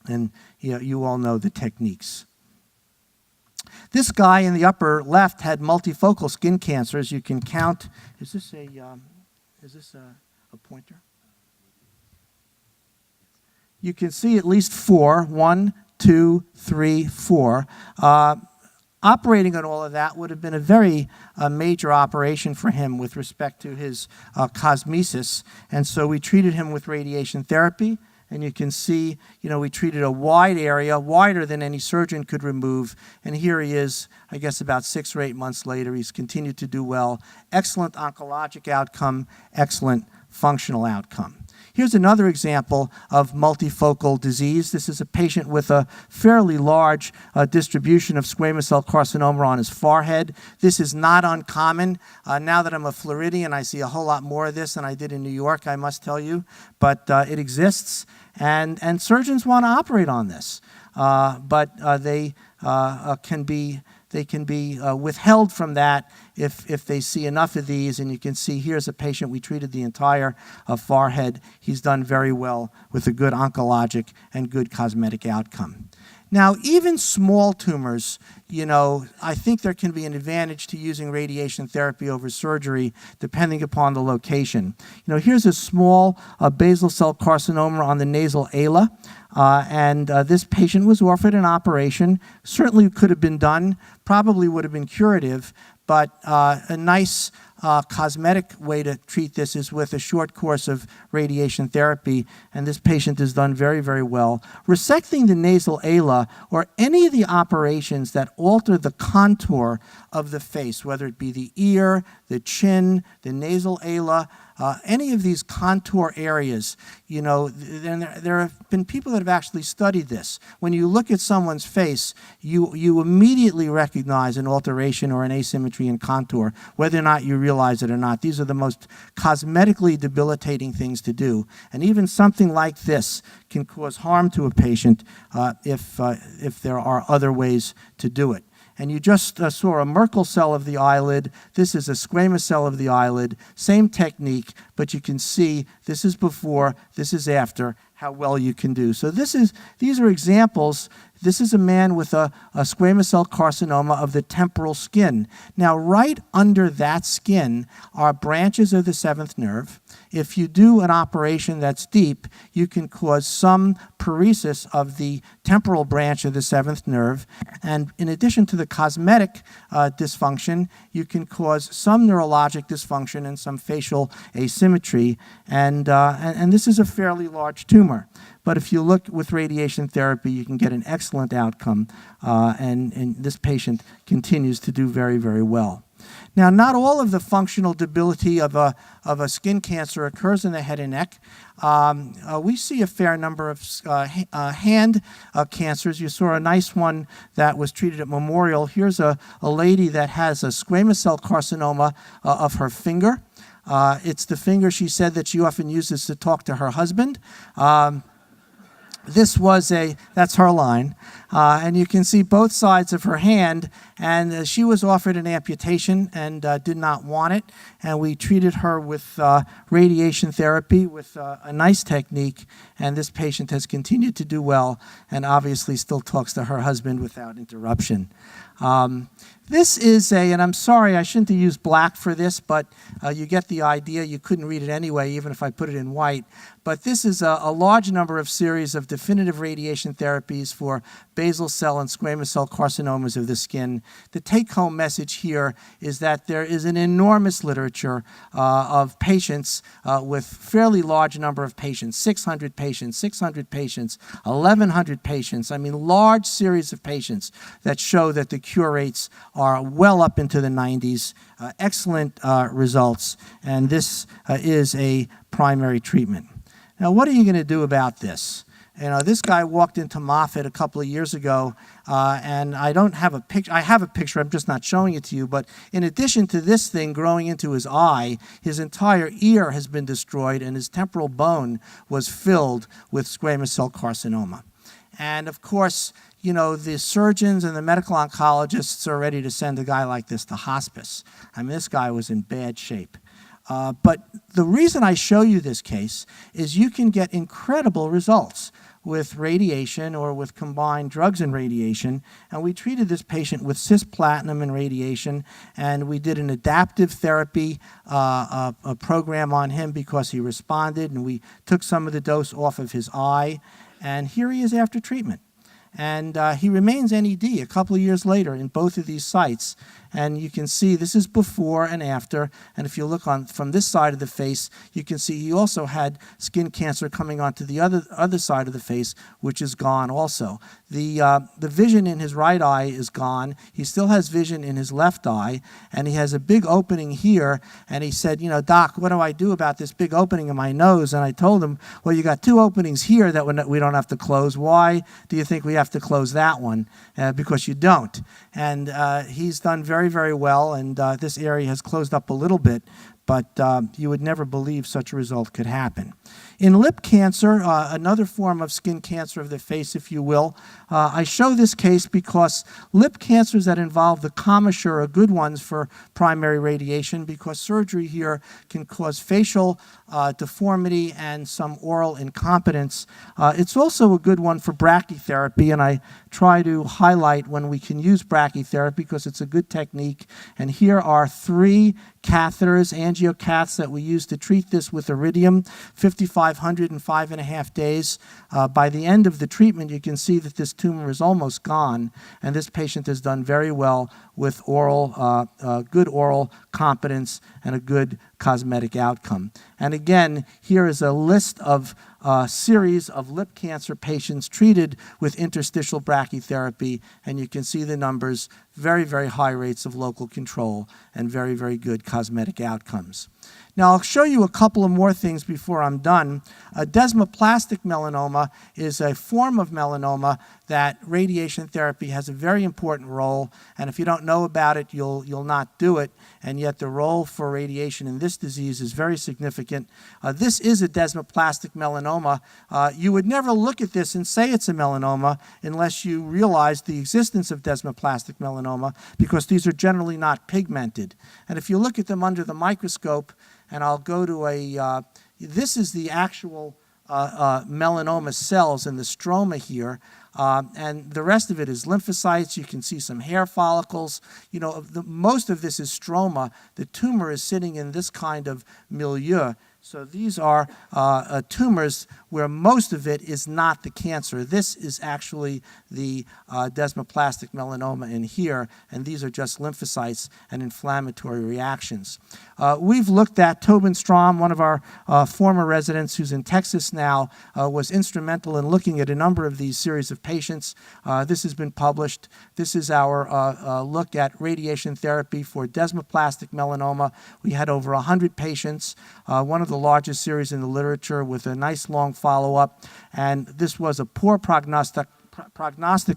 And you all know the techniques. This guy in the upper left had multifocal skin cancers. You can count. Is this a pointer? You can see at least 4. 1, 2, 3, 4. Operating on all of that would have been a very major operation for him with respect to his cosmesis. And so we treated him with radiation therapy. And you can see, we treated a wide area, wider than any surgeon could remove. And here he is, I guess about 6 or 8 months later. He's continued to do well. Excellent oncologic outcome, excellent functional outcome. Here's another example of multifocal disease. This is a patient with a fairly large distribution of squamous cell carcinoma on his forehead. This is not uncommon. Now that I'm a Floridian, I see a whole lot more of this than I did in New York, I must tell you. But it exists, and surgeons want to operate on this. But they can be withheld from that if they see enough of these. And you can see here's a patient, we treated the entire forehead. He's done very well with a good oncologic and good cosmetic outcome. Now, even small tumors, I think there can be an advantage to using radiation therapy over surgery depending upon the location. Here's a small basal cell carcinoma on the nasal ala. This patient was offered an operation. Certainly could have been done, probably would have been curative, but a nice cosmetic way to treat this is with a short course of radiation therapy, and this patient has done very, very well. Resecting the nasal ala, or any of the operations that alter the contour of the face, whether it be the ear, the chin, the nasal ala, any of these contour areas, there have been people that have actually studied this. When you look at someone's face, you immediately recognize an alteration or an asymmetry in contour, whether or not you realize it or not. These are the most cosmetically debilitating things to do. And even something like this can cause harm to a patient if there are other ways to do it. And you just saw a Merkel cell of the eyelid. This is a squamous cell of the eyelid. Same technique, but you can see this is before, this is after, how well you can do. So these are examples. This is a man with a squamous cell carcinoma of the temporal skin. Now, right under that skin are branches of the 7th nerve. If you do an operation that's deep, you can cause some paresis of the temporal branch of the 7th nerve. And in addition to the cosmetic dysfunction, you can cause some neurologic dysfunction and some facial asymmetry. And this is a fairly large tumor. But if you look with radiation therapy, you can get an excellent outcome. And this patient continues to do very, very well. Now, not all of the functional debility of a skin cancer occurs in the head and neck. We see a fair number of hand cancers. You saw a nice one that was treated at Memorial. Here's a lady that has a squamous cell carcinoma of her finger. It's the finger she said that she often uses to talk to her husband. That's her line. And you can see both sides of her hand, and she was offered an amputation and did not want it. And we treated her with radiation therapy with a nice technique, and this patient has continued to do well and obviously still talks to her husband without interruption. This is and I'm sorry, I shouldn't have used black for this, but you get the idea. You couldn't read it anyway, even if I put it in white. But this is a large number of series of definitive radiation therapies for basal cell and squamous cell carcinomas of the skin. The take-home message here is that there is an enormous literature of patients with fairly large number of patients, 600 patients, 600 patients, 1,100 patients. I mean, large series of patients that show that the cure rates are well up into the 90s, excellent results, and this is a primary treatment. Now, what are you going to do about this? You know, this guy walked into Moffitt a couple of years ago, and I don't have a picture. I have a picture, I'm just not showing it to you, but in addition to this thing growing into his eye, his entire ear has been destroyed, and his temporal bone was filled with squamous cell carcinoma. And of course, you know, the surgeons and the medical oncologists are ready to send a guy like this to hospice. I mean, this guy was in bad shape. But the reason I show you this case is you can get incredible results with radiation or with combined drugs and radiation. And we treated this patient with cisplatin and radiation, and we did an adaptive therapy a program on him because he responded, and we took some of the dose off of his eye. And here he is after treatment. And he remains NED a couple of years later in both of these sites. And you can see this is before and after. And if you look from this side of the face, you can see he also had skin cancer coming onto the other side of the face, which is gone also. The vision in his right eye is gone. He still has vision in his left eye, and he has a big opening here. And he said, you know, Doc, what do I do about this big opening in my nose? And I told him, well, you got two openings here that we don't have to close. Why do you think we have to close that one? Because you don't. And he's done very, very well, and this area has closed up a little bit, but you would never believe such a result could happen. In lip cancer, another form of skin cancer of the face, if you will, I show this case because lip cancers that involve the commissure are good ones for primary radiation because surgery here can cause facial deformity and some oral incompetence. It's also a good one for brachytherapy, and I try to highlight when we can use brachytherapy because it's a good technique. And here are 3 catheters, angiocaths, that we use to treat this with iridium, 5,500 in 5.5 days. By the end of the treatment, you can see that this tumor is almost gone, and this patient has done very well with good oral competence and a good cosmetic outcome. And again, here is a list of series of lip cancer patients treated with interstitial brachytherapy, and you can see the numbers, very, very high rates of local control and very, very good cosmetic outcomes. Now, I'll show you a couple of more things before I'm done. Desmoplastic melanoma is a form of melanoma that radiation therapy has a very important role, and if you don't know about it, you'll not do it, and yet the role for radiation in this disease is very significant. This is a desmoplastic melanoma. You would never look at this and say it's a melanoma unless you realize the existence of desmoplastic melanoma, because these are generally not pigmented. And if you look at them under the microscope, and I'll go to this is the actual melanoma cells in the stroma here, and the rest of it is lymphocytes. You can see some hair follicles. You know, most of this is stroma. The tumor is sitting in this kind of milieu. So these are tumors where most of it is not the cancer. This is actually the desmoplastic melanoma in here, and these are just lymphocytes and inflammatory reactions. We've looked at Tobin Strom, one of our former residents who's in Texas now, was instrumental in looking at a number of these series of patients. This has been published. This is our look at radiation therapy for desmoplastic melanoma. We had over 100 patients, one of the largest series in the literature with a nice long follow-up, and this was a poor prognostic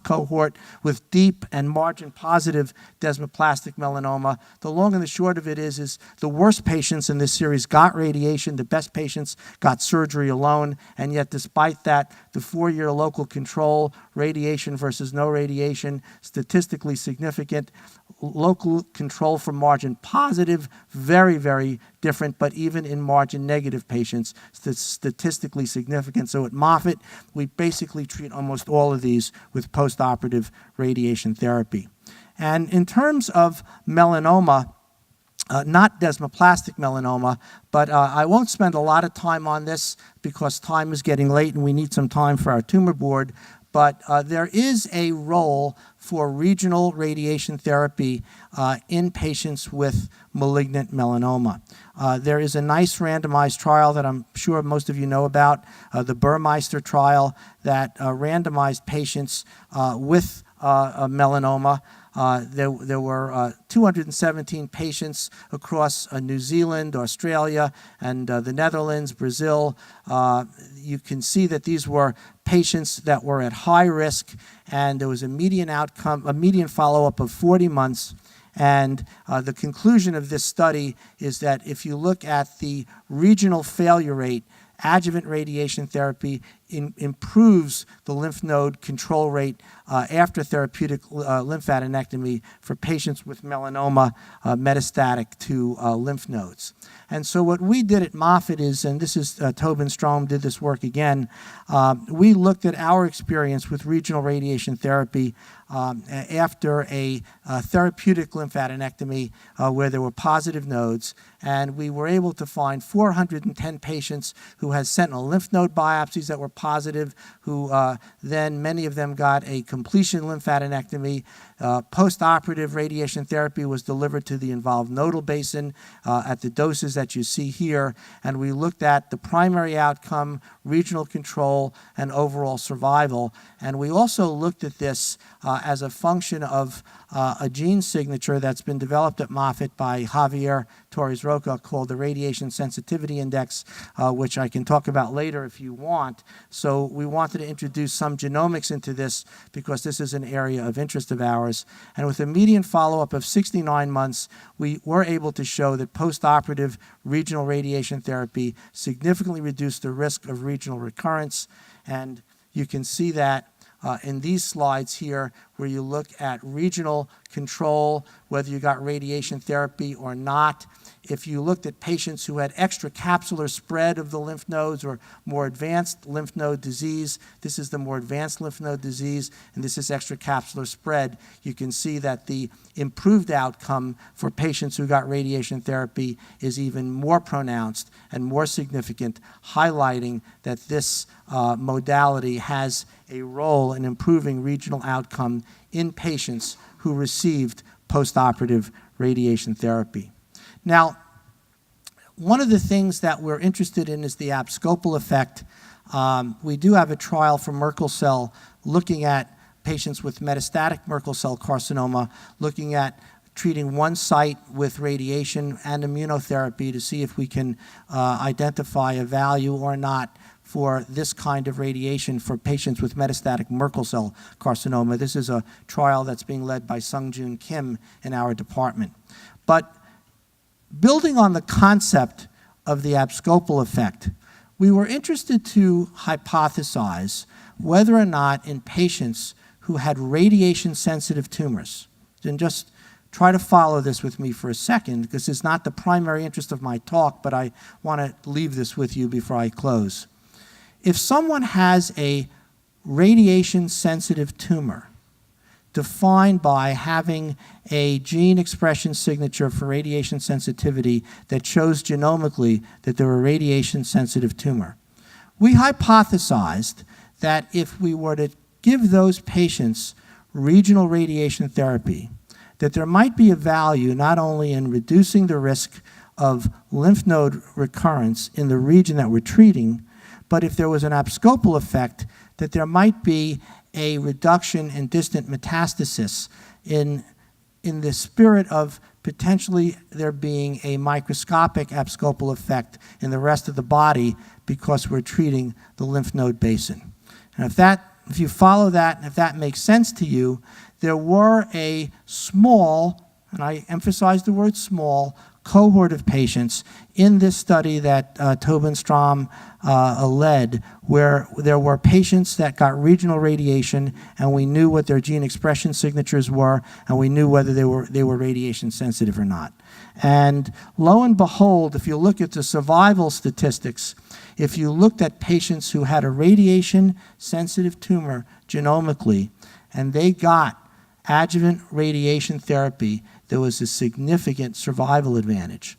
cohort with deep and margin-positive desmoplastic melanoma. The long and the short of it is the worst patients in this series got radiation, the best patients got surgery alone, and yet despite that, the 4-year local control, radiation versus no radiation, statistically significant. Local control for margin positive, very, very different, but even in margin negative patients, statistically significant. So at Moffitt, we basically treat almost all of these with postoperative radiation therapy. And in terms of melanoma, not desmoplastic melanoma, but I won't spend a lot of time on this because time is getting late and we need some time for our tumor board. But there is a role for regional radiation therapy in patients with malignant melanoma. There is a nice randomized trial that I'm sure most of you know about, the Burmeister trial, that randomized patients with melanoma. There were 217 patients across New Zealand, Australia, and the Netherlands, Brazil. You can see that these were patients that were at high risk, and there was a median follow-up of 40 months. And the conclusion of this study is that if you look at the regional failure rate, adjuvant radiation therapy improves the lymph node control rate after therapeutic lymphadenectomy for patients with melanoma metastatic to lymph nodes. And so what we did at Moffitt is, and this is Tobin Strom did this work again, we looked at our experience with regional radiation therapy after a therapeutic lymphadenectomy where there were positive nodes, and we were able to find 410 patients who had sentinel lymph node biopsies that were positive, who then many of them got a completion lymphadenectomy. Post-operative radiation therapy was delivered to the involved nodal basin at the doses that you see here, and we looked at the primary outcome, regional control, and overall survival. And we also looked at this as a function of a gene signature that's been developed at Moffitt by Javier Torres Roca called the Radiation Sensitivity Index, which I can talk about later if you want. So we wanted to introduce some genomics into this because this is an area of interest of ours. And with a median follow-up of 69 months, we were able to show that postoperative regional radiation therapy significantly reduced the risk of regional recurrence. And you can see that in these slides here, where you look at regional control, whether you got radiation therapy or not. If you looked at patients who had extracapsular spread of the lymph nodes or more advanced lymph node disease, this is the more advanced lymph node disease, and this is extracapsular spread, you can see that the improved outcome for patients who got radiation therapy is even more pronounced and more significant, highlighting that this modality has a role in improving regional outcome in patients who received postoperative radiation therapy. Now, one of the things that we're interested in is the abscopal effect. We do have a trial for Merkel cell looking at patients with metastatic Merkel cell carcinoma, looking at treating one site with radiation and immunotherapy to see if we can identify a value or not for this kind of radiation for patients with metastatic Merkel cell carcinoma. This is a trial that's being led by Sung-Joon Kim in our department. But building on the concept of the abscopal effect, we were interested to hypothesize whether or not in patients who had radiation-sensitive tumors, and just try to follow this with me for a second, because it's not the primary interest of my talk, but I want to leave this with you before I close. If someone has a radiation-sensitive tumor, defined by having a gene expression signature for radiation sensitivity that shows genomically that they're a radiation-sensitive tumor. We hypothesized that if we were to give those patients regional radiation therapy, that there might be a value not only in reducing the risk of lymph node recurrence in the region that we're treating, but if there was an abscopal effect, that there might be a reduction in distant metastasis in the spirit of potentially there being a microscopic abscopal effect in the rest of the body because we're treating the lymph node basin. And if you follow that, and if that makes sense to you, there were a small, and I emphasize the word small, cohort of patients in this study that Tobin Strom led, where there were patients that got regional radiation, and we knew what their gene expression signatures were, and we knew whether they were radiation sensitive or not. And lo and behold, if you look at the survival statistics, if you looked at patients who had a radiation sensitive tumor genomically, and they got adjuvant radiation therapy, there was a significant survival advantage.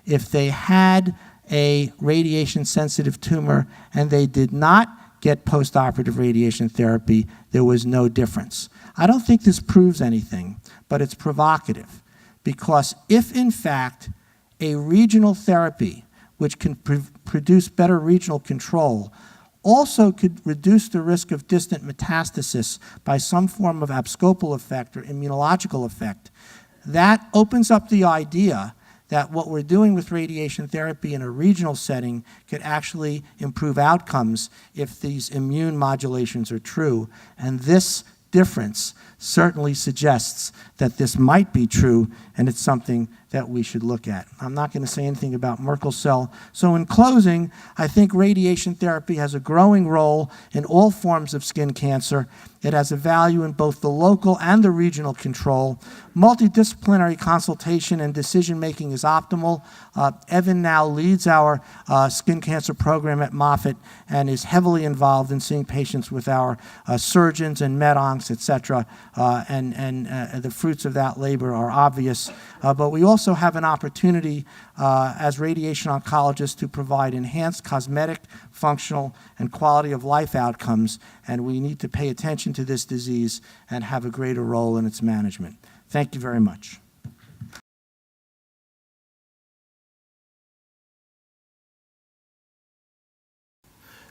If they had a radiation-sensitive tumor and they did not get postoperative radiation therapy, there was no difference. I don't think this proves anything, but it's provocative, because if in fact a regional therapy, which can produce better regional control, also could reduce the risk of distant metastasis by some form of abscopal effect or immunological effect, that opens up the idea that what we're doing with radiation therapy in a regional setting could actually improve outcomes if these immune modulations are true. And this difference certainly suggests that this might be true, and it's something that we should look at. I'm not going to say anything about Merkel cell. So in closing, I think radiation therapy has a growing role in all forms of skin cancer. It has a value in both the local and the regional control. Multidisciplinary consultation and decision-making is optimal. Evan now leads our skin cancer program at Moffitt and is heavily involved in seeing patients with our surgeons and med-oncs, et cetera, and the fruits of that labor are obvious. But we also have an opportunity as radiation oncologists to provide enhanced cosmetic, functional, and quality of life outcomes, and we need to pay attention to this disease and have a greater role in its management. Thank you very much.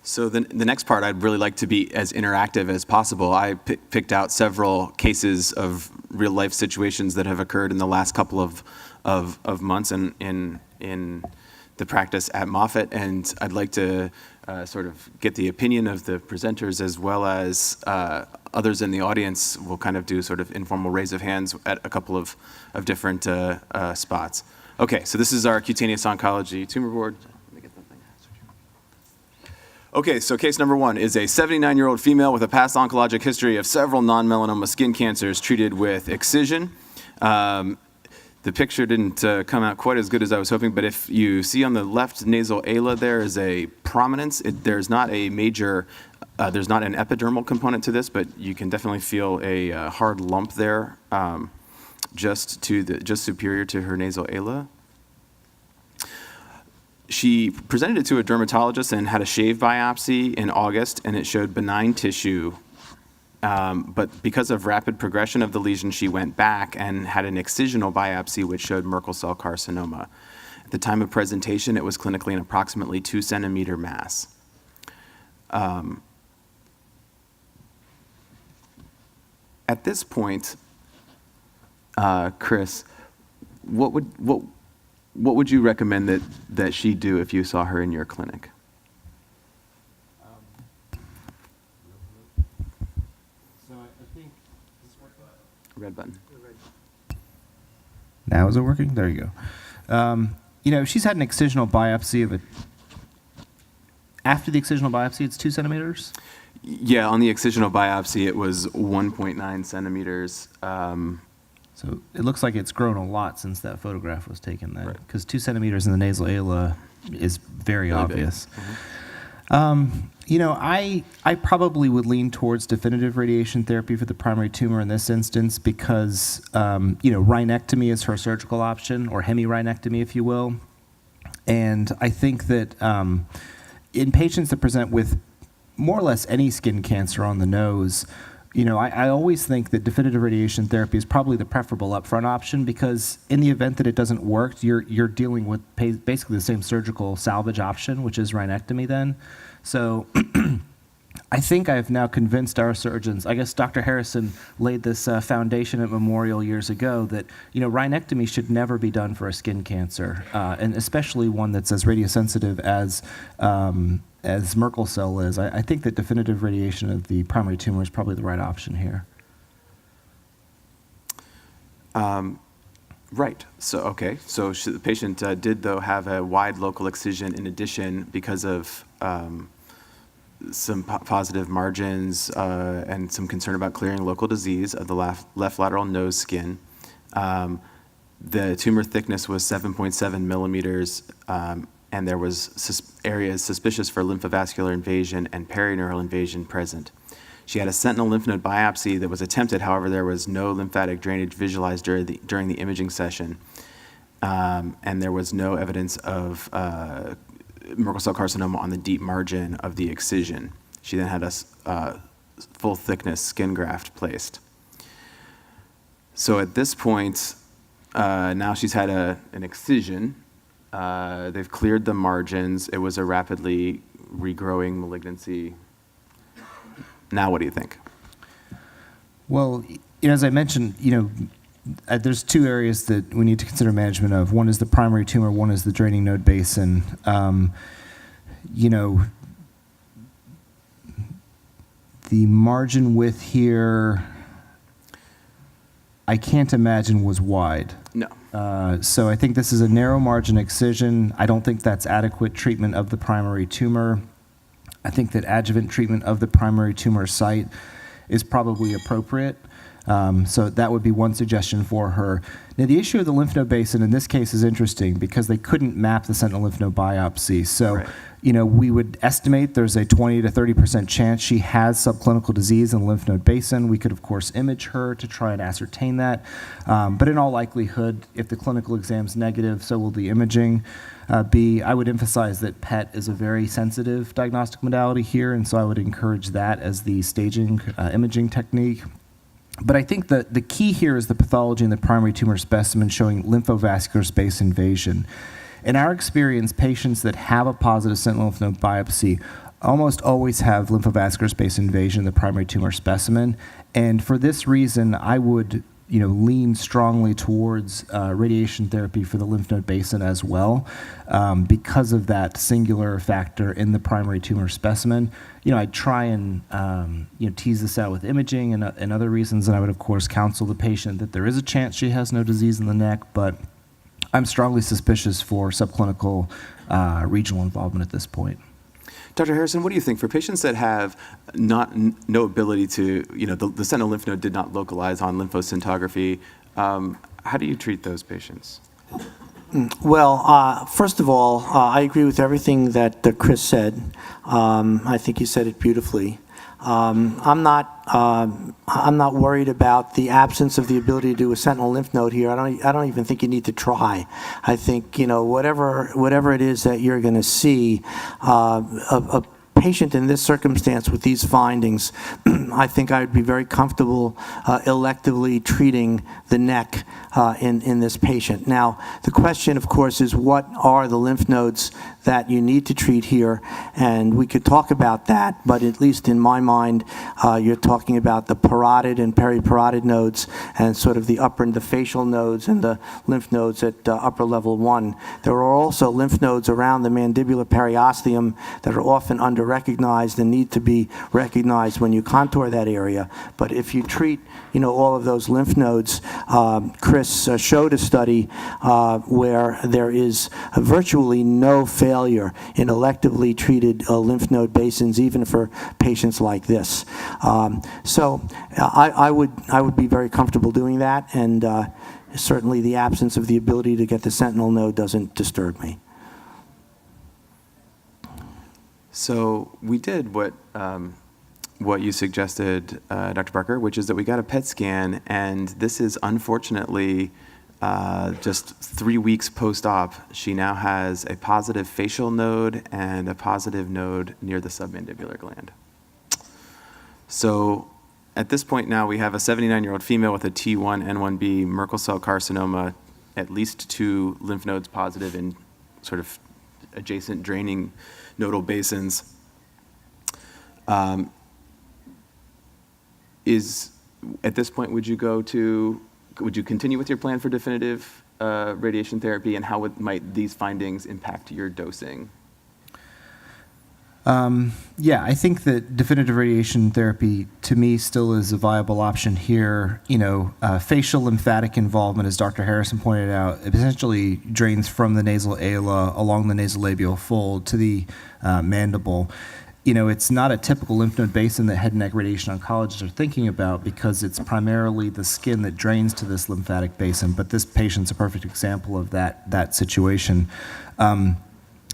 So the next part, I'd really like to be as interactive as possible. I picked out several cases of real-life situations that have occurred in the last couple of months in the practice at Moffitt, and I'd like to sort of get the opinion of the presenters as well as others in the audience. We'll kind of do sort of informal raise of hands at a couple of different spots. Okay, so this is our cutaneous oncology tumor board. Okay, so case number one is a 79-year-old female with a past oncologic history of several non-melanoma skin cancers treated with excision. The picture didn't come out quite as good as I was hoping, but if you see on the left nasal ala, there is a prominence. There's not a major, there's not an epidermal component to this, but you can definitely feel a hard lump there, just superior to her nasal ala. She presented it to a dermatologist and had a shave biopsy in August, and it showed benign tissue. But because of rapid progression of the lesion, she went back and had an excisional biopsy, which showed Merkel cell carcinoma. At the time of presentation, it was clinically an approximately 2-centimeter mass. At this point, Chris, what would you recommend that she do if you saw her in your clinic? So I think this working? Red button. Now is it working? There you go. You know, she's had an excisional biopsy of it. After the excisional biopsy, it's 2 centimeters? Yeah, on the excisional biopsy, it was 1.9 centimeters. So it looks like it's grown a lot since that photograph was taken then, Right. because 2 centimeters in the nasal ala is very Really obvious. I probably would lean towards definitive radiation therapy for the primary tumor in this instance because, rhinectomy is her surgical option, or hemi-rhinectomy, if you will. And I think that in patients that present with more or less any skin cancer on the nose, I always think that definitive radiation therapy is probably the preferable upfront option because in the event that it doesn't work, you're dealing with basically the same surgical salvage option, which is rhinectomy then. So I think I've now convinced our surgeons, I guess Dr. Harrison laid this foundation at Memorial years ago that, rhinectomy should never be done for a skin cancer, and especially one that's as radiosensitive as Merkel cell is. I think that definitive radiation of the primary tumor is probably the right option here. Right. So the patient did, though, have a wide local excision in addition because of some positive margins and some concern about clearing local disease of the left lateral nose skin. The tumor thickness was 7.7 millimeters, and there was areas suspicious for lymphovascular invasion and perineural invasion present. She had a sentinel lymph node biopsy that was attempted. However, there was no lymphatic drainage visualized during the imaging session, and there was no evidence of Merkel cell carcinoma on the deep margin of the excision. She then had a full thickness skin graft placed. So at this point, now she's had an excision. They've cleared the margins. It was a rapidly regrowing malignancy. Now what do you think? Well, as I mentioned, there's two areas that we need to consider management of. One is the primary tumor, one is the draining node basin. The margin width here, I can't imagine was wide. No. So I think this is a narrow margin excision. I don't think that's adequate treatment of the primary tumor. I think that adjuvant treatment of the primary tumor site is probably appropriate. So that would be one suggestion for her. Now, the issue of the lymph node basin in this case is interesting because they couldn't map the sentinel lymph node biopsy. So, right. We would estimate there's a 20 to 30% chance she has subclinical disease in the lymph node basin. We could, of course, image her to try and ascertain that. But in all likelihood, if the clinical exam's negative, so will the imaging be. I would emphasize that PET is a very sensitive diagnostic modality here, and so I would encourage that as the staging imaging technique. But I think that the key here is the pathology in the primary tumor specimen showing lymphovascular space invasion. In our experience, patients that have a positive sentinel lymph node biopsy almost always have lymphovascular space invasion in the primary tumor specimen. And for this reason, I would lean strongly towards radiation therapy for the lymph node basin as well, because of that singular factor in the primary tumor specimen. I'd try and tease this out with imaging and other reasons, and I would of course counsel the patient that there is a chance she has no disease in the neck, but I'm strongly suspicious for subclinical regional involvement at this point. Dr. Harrison, what do you think for patients that have no ability to, the sentinel lymph node did not localize on lymphoscintigraphy? How do you treat those patients? Well, first of all, I agree with everything that Chris said. I think he said it beautifully. I'm not worried about the absence of the ability to do a sentinel lymph node here. I don't even think you need to try. I think whatever it is that you're going to see, a patient in this circumstance with these findings, I think I would be very comfortable electively treating the neck in this patient. Now, the question, of course, is what are the lymph nodes that you need to treat here? And we could talk about that, but at least in my mind, you're talking about the parotid and periparotid nodes and sort of the upper and the facial nodes and the lymph nodes at upper level 1. There are also lymph nodes around the mandibular periosteum that are often under-recognized and need to be recognized when you contour that area. But if you treat all of those lymph nodes, Chris showed a study where there is virtually no failure in electively treated lymph node basins, even for patients like this. So I would be very comfortable doing that, and certainly the absence of the ability to get the sentinel node doesn't disturb me. So we did what you suggested, Dr. Barker, which is that we got a PET scan, and this is unfortunately just 3 weeks post-op. She now has a positive facial node and a positive node near the submandibular gland. So at this point now, we have a 79-year-old female with a T1, N1B Merkel cell carcinoma, at least 2 lymph nodes positive in sort of adjacent draining nodal basins. At this point, would you continue with your plan for definitive radiation therapy, and how might these findings impact your dosing? Yeah, I think that definitive radiation therapy, to me, still is a viable option here. Facial lymphatic involvement, as Dr. Harrison pointed out, it essentially drains from the nasal ala along the nasolabial fold to the mandible. It's not a typical lymph node basin that head and neck radiation oncologists are thinking about, because it's primarily the skin that drains to this lymphatic basin, but this patient's a perfect example of that situation.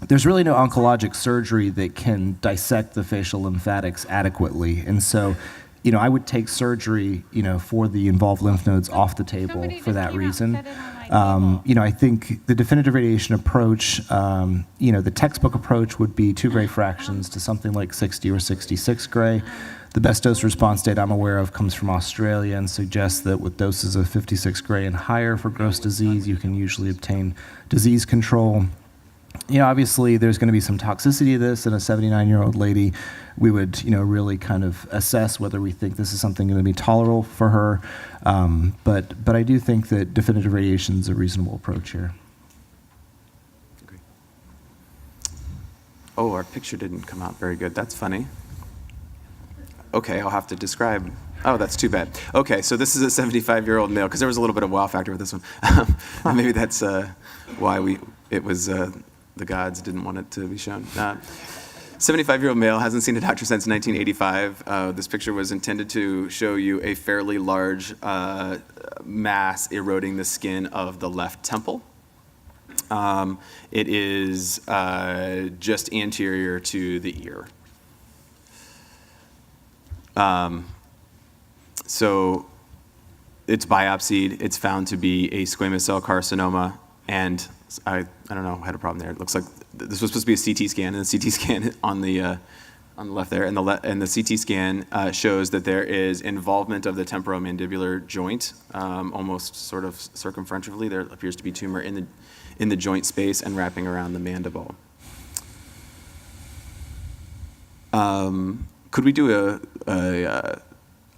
There's really no oncologic surgery that can dissect the facial lymphatics adequately. And so, I would take surgery, for the involved lymph nodes off the table for that reason. I think the definitive radiation approach, the textbook approach would be 2 gray fractions to something like 60 or 66 gray. The best dose response data I'm aware of comes from Australia and suggests that with doses of 56 gray and higher for gross disease, you can usually obtain disease control. Obviously there's going to be some toxicity to this in a 79-year-old lady. We would, really kind of assess whether we think this is something going to be tolerable for her. But I do think that definitive radiation is a reasonable approach here. Okay. Oh, our picture didn't come out very good. That's funny. Okay, I'll have to describe. Oh, that's too bad. Okay, so this is a 75-year-old male, because there was a little bit of wow factor with this one. Maybe that's why the gods didn't want it to be shown. 75-year-old male, hasn't seen a doctor since 1985. This picture was intended to show you a fairly large mass eroding the skin of the left temple. It is just anterior to the ear. So it's biopsied. It's found to be a squamous cell carcinoma, and I don't know, I had a problem there. It looks like this was supposed to be a CT scan, and the CT scan on the left there, and the CT scan shows that there is involvement of the temporomandibular joint, almost sort of circumferentially. There appears to be tumor in the joint space and wrapping around the mandible. Could we do a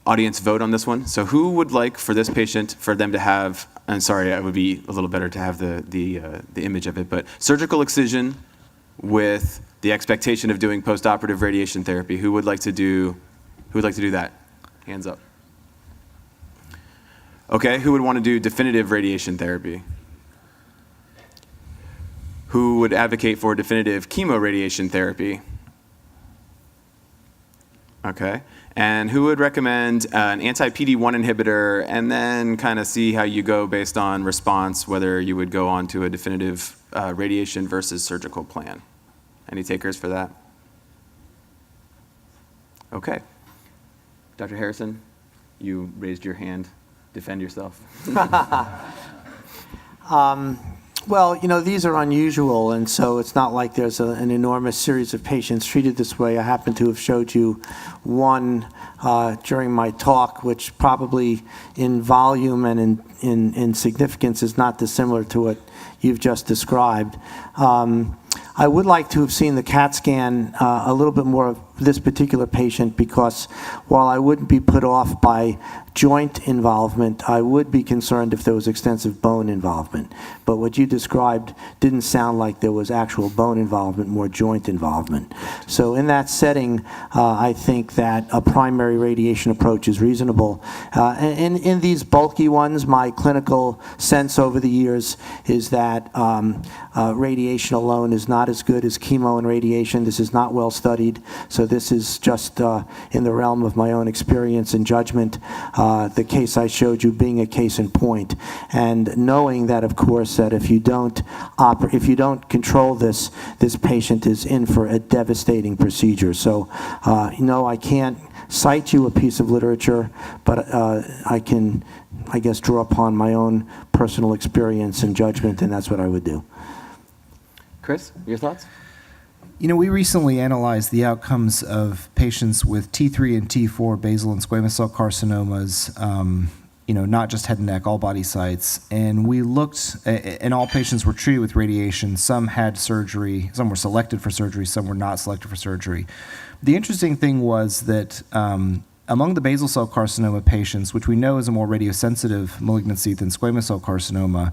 audience vote on this one? So who would like for this patient, for them to have, I'm sorry, it would be a little better to have the image of it, but surgical excision with the expectation of doing postoperative radiation therapy. Who would like to do that? Hands up. Okay, who would want to do definitive radiation therapy? Who would advocate for definitive chemoradiation therapy? Okay. And who would recommend an anti-PD-1 inhibitor, and then kind of see how you go based on response, whether you would go on to a definitive radiation versus surgical plan? Any takers for that? Okay. Dr. Harrison, you raised your hand. Defend yourself. Well, these are unusual, and so it's not like there's an enormous series of patients treated this way. I happen to have showed you one during my talk, which probably in volume and in significance is not dissimilar to what you've just described. I would like to have seen the CAT scan a little bit more of this particular patient, because while I wouldn't be put off by joint involvement, I would be concerned if there was extensive bone involvement. But what you described didn't sound like there was actual bone involvement, more joint involvement. So in that setting, I think that a primary radiation approach is reasonable. In these bulky ones, my clinical sense over the years is that radiation alone is not as good as chemo and radiation. This is not well studied. So so this is just in the realm of my own experience and judgment, the case I showed you being a case in point. And knowing that, of course, that if you don't control this patient is in for a devastating procedure. So, no, I can't cite you a piece of literature, but I can, I guess, draw upon my own personal experience and judgment, and that's what I would do. Chris, your thoughts? You know, we recently analyzed the outcomes of patients with T3 and T4 basal and squamous cell carcinomas, you know, not just head and neck, all body sites. And we looked, and all patients were treated with radiation. Some had surgery, some were selected for surgery, some were not selected for surgery. The interesting thing was that among the basal cell carcinoma patients, which we know is a more radiosensitive malignancy than squamous cell carcinoma,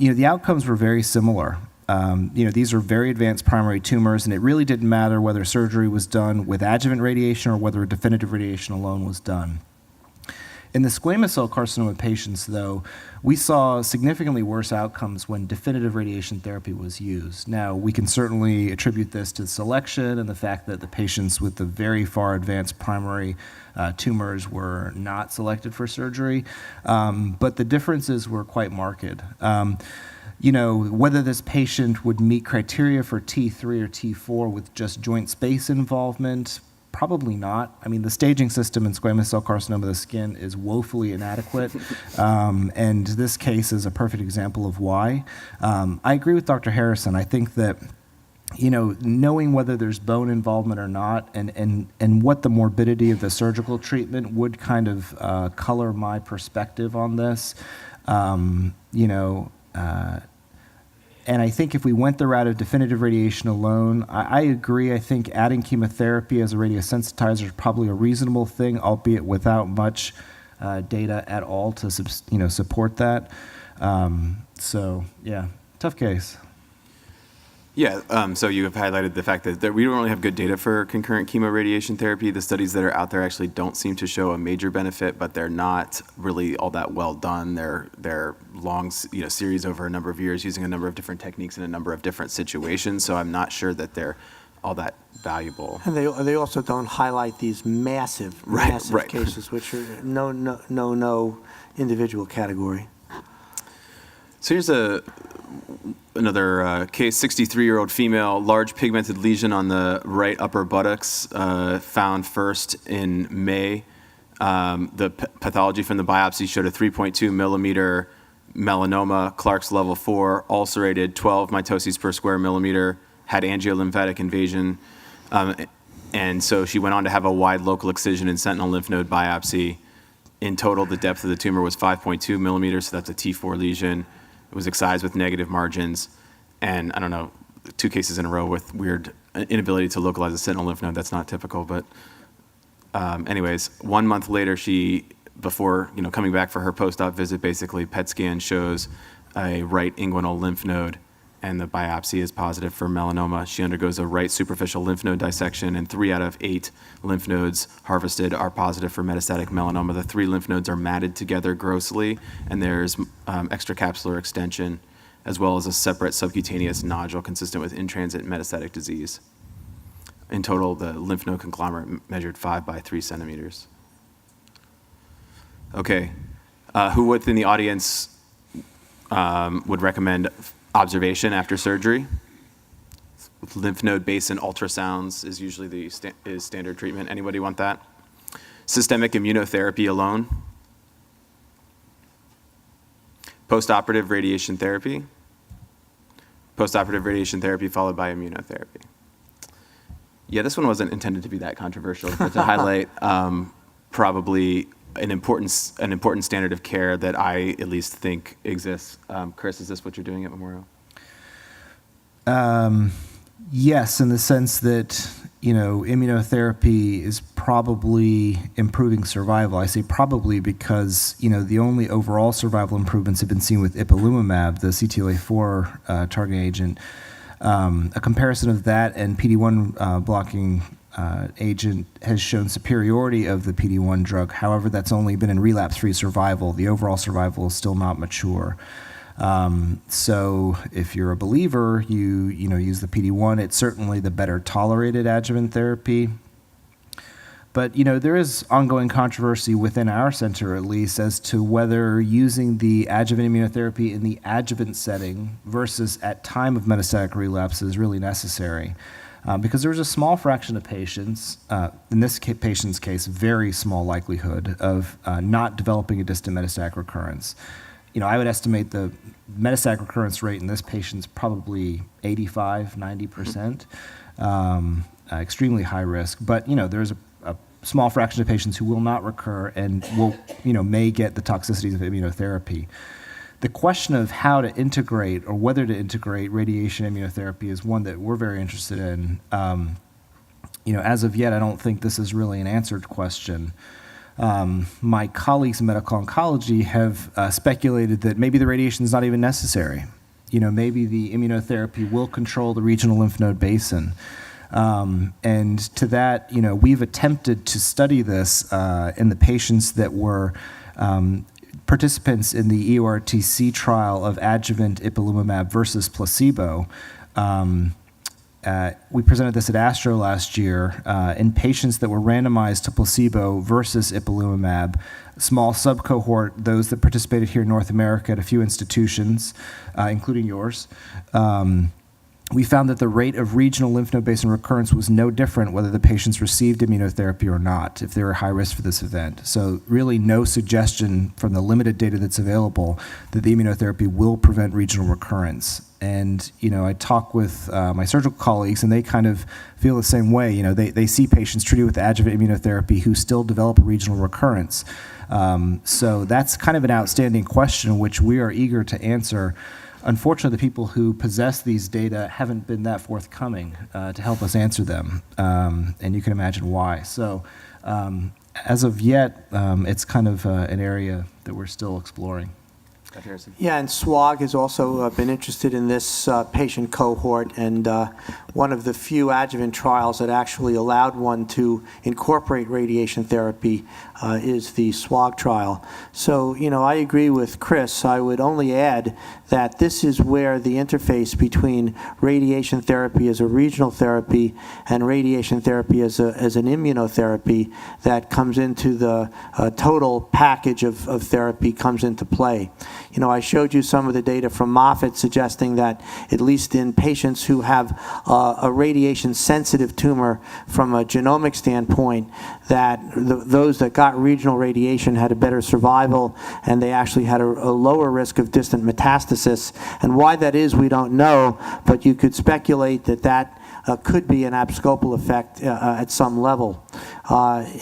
you know, the outcomes were very similar. You know, these are very advanced primary tumors, and it really didn't matter whether surgery was done with adjuvant radiation or whether a definitive radiation alone was done. In the squamous cell carcinoma patients, though, we saw significantly worse outcomes when definitive radiation therapy was used. Now, we can certainly attribute this to selection and the fact that the patients with the very far advanced primary tumors were not selected for surgery, but the differences were quite marked. You know, whether this patient would meet criteria for T3 or T4 with just joint space involvement, probably not. I mean, the staging system in squamous cell carcinoma of the skin is woefully inadequate, and this case is a perfect example of why. I agree with Dr. Harrison. I think that, you know, knowing whether there's bone involvement or not and what the morbidity of the surgical treatment would kind of color my perspective on this, you know, and I think if we went the route of definitive radiation alone, I agree. I think adding chemotherapy as a radiosensitizer is probably a reasonable thing, albeit without much data at all to support that. So yeah, tough case. Yeah, so you have highlighted the fact that we don't really have good data for concurrent chemoradiation therapy. The studies that are out there actually don't seem to show a major benefit, but they're not really all that well done. They're long, series over a number of years using a number of different techniques in a number of different situations. So I'm not sure that they're all that valuable. And they also don't highlight these massive cases, which are no individual category. So here's another case, 63-year-old female, large pigmented lesion on the right upper buttocks, found first in May. The pathology from the biopsy showed a 3.2 millimeter melanoma, Clark's level 4, ulcerated, 12 mitoses per square millimeter, had angiolymphatic invasion. And so she went on to have a wide local excision and sentinel lymph node biopsy. In total, the depth of the tumor was 5.2 millimeters, so that's a T4 lesion. It was excised with negative margins, and I don't know, 2 cases in a row with weird inability to localize a sentinel lymph node. That's not typical, but anyways, 1 month later, before coming back for her post-op visit, basically PET scan shows a right inguinal lymph node, and the biopsy is positive for melanoma. She undergoes a right superficial lymph node dissection, and 3 out of 8 lymph nodes harvested are positive for metastatic melanoma. The 3 lymph nodes are matted together grossly, and there's extracapsular extension, as well as a separate subcutaneous nodule consistent with in-transit metastatic disease. In total, the lymph node conglomerate measured 5 by 3 centimeters. Okay, who within the audience would recommend observation after surgery? Lymph node basin ultrasounds is usually is standard treatment. Anybody want that? Systemic immunotherapy alone? Postoperative radiation therapy? Postoperative radiation therapy followed by immunotherapy. Yeah, this one wasn't intended to be that controversial, but to highlight probably an important standard of care that I at least think exists. Chris, is this what you're doing at Memorial? Yes, in the sense that, immunotherapy is probably improving survival. I say probably because, the only overall survival improvements have been seen with ipilimumab, the CTLA-4 targeting agent. A comparison of that and PD-1 blocking agent has shown superiority of the PD-1 drug. However, that's only been in relapse-free survival. The overall survival is still not mature. So if you're a believer, you use the PD-1. It's certainly the better tolerated adjuvant therapy. But there is ongoing controversy within our center, at least, as to whether using the adjuvant immunotherapy in the adjuvant setting versus at time of metastatic relapse is really necessary. Because there's a small fraction of patients, in this patient's case, very small likelihood of not developing a distant metastatic recurrence. I would estimate the metastatic recurrence rate in this patient's probably 85, 90%, extremely high risk. But there's a small fraction of patients who will not recur and will, may get the toxicities of immunotherapy. The question of how to integrate or whether to integrate radiation immunotherapy is one that we're very interested in. As of yet, I don't think this is really an answered question. My colleagues in medical oncology have speculated that maybe the radiation is not even necessary. Maybe the immunotherapy will control the regional lymph node basin. And to that, we've attempted to study this in the patients that were participants in the EORTC trial of adjuvant ipilimumab versus placebo. We presented this at ASTRO last year in patients that were randomized to placebo versus ipilimumab, small subcohort, those that participated here in North America at a few institutions, including yours. We found that the rate of regional lymph node basin recurrence was no different whether the patients received immunotherapy or not, if they were high risk for this event. So really no suggestion from the limited data that's available that the immunotherapy will prevent regional recurrence. And, I talk with my surgical colleagues, and they kind of feel the same way. They see patients treated with adjuvant immunotherapy who still develop a regional recurrence. So that's kind of an outstanding question, which we are eager to answer. Unfortunately, the people who possess these data haven't been that forthcoming to help us answer them, and you can imagine why. So as of yet, it's kind of an area that we're still exploring. Dr. Harrison. Yeah, and SWOG has also been interested in this patient cohort, and one of the few adjuvant trials that actually allowed one to incorporate radiation therapy is the SWOG trial. So, I agree with Chris. I would only add that this is where the interface between radiation therapy as a regional therapy and radiation therapy as an immunotherapy that comes into the total package of therapy comes into play. I showed you some of the data from Moffitt suggesting that at least in patients who have a radiation-sensitive tumor from a genomic standpoint, that those that got regional radiation had a better survival, and they actually had a lower risk of distant metastasis. And why that is, we don't know, but you could speculate that could be an abscopal effect at some level.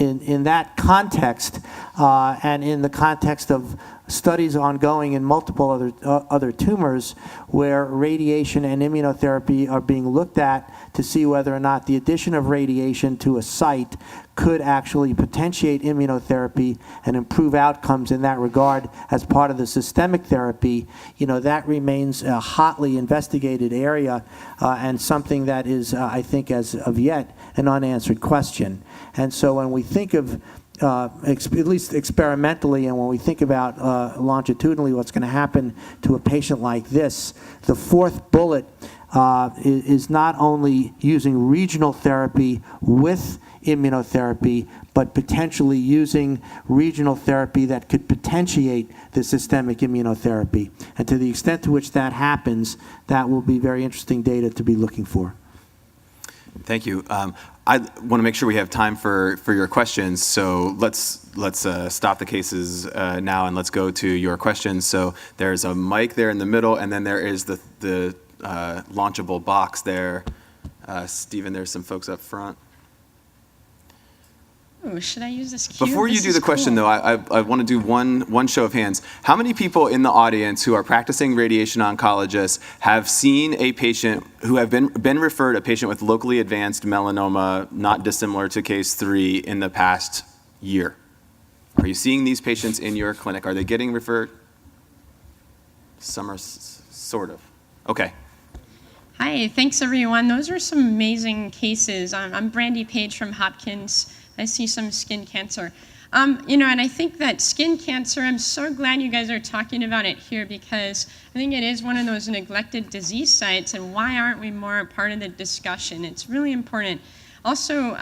In that context, and in the context of studies ongoing in multiple other tumors where radiation and immunotherapy are being looked at to see whether or not the addition of radiation to a site could actually potentiate immunotherapy and improve outcomes in that regard as part of the systemic therapy, that remains a hotly investigated area and something that is, I think, as of yet, an unanswered question. And so when we think of at least experimentally, and when we think about longitudinally what's going to happen to a patient like this, the fourth bullet is not only using regional therapy with immunotherapy, but potentially using regional therapy that could potentiate the systemic immunotherapy. And to the extent to which that happens, that will be very interesting data to be looking for. Thank you. I want to make sure we have time for your questions, so let's stop the cases now and let's go to your questions. So there's a mic there in the middle, and then there is the launchable box there. Stephen, there's some folks up front. Ooh, should I use this cue? Before you do the question, though, I want to do one show of hands. How many people in the audience who are practicing radiation oncologists have seen a patient who have been referred, a patient with locally advanced melanoma, not dissimilar to case 3, in the past year? Are you seeing these patients in your clinic? Are they getting referred? Some are sort of. Okay. Hi, thanks everyone. Those are some amazing cases. I'm Brandy Page from Hopkins. I see some skin cancer. And I think that skin cancer, I'm so glad you guys are talking about it here because I think it is one of those neglected disease sites, and why aren't we more a part of the discussion? It's really important. Also,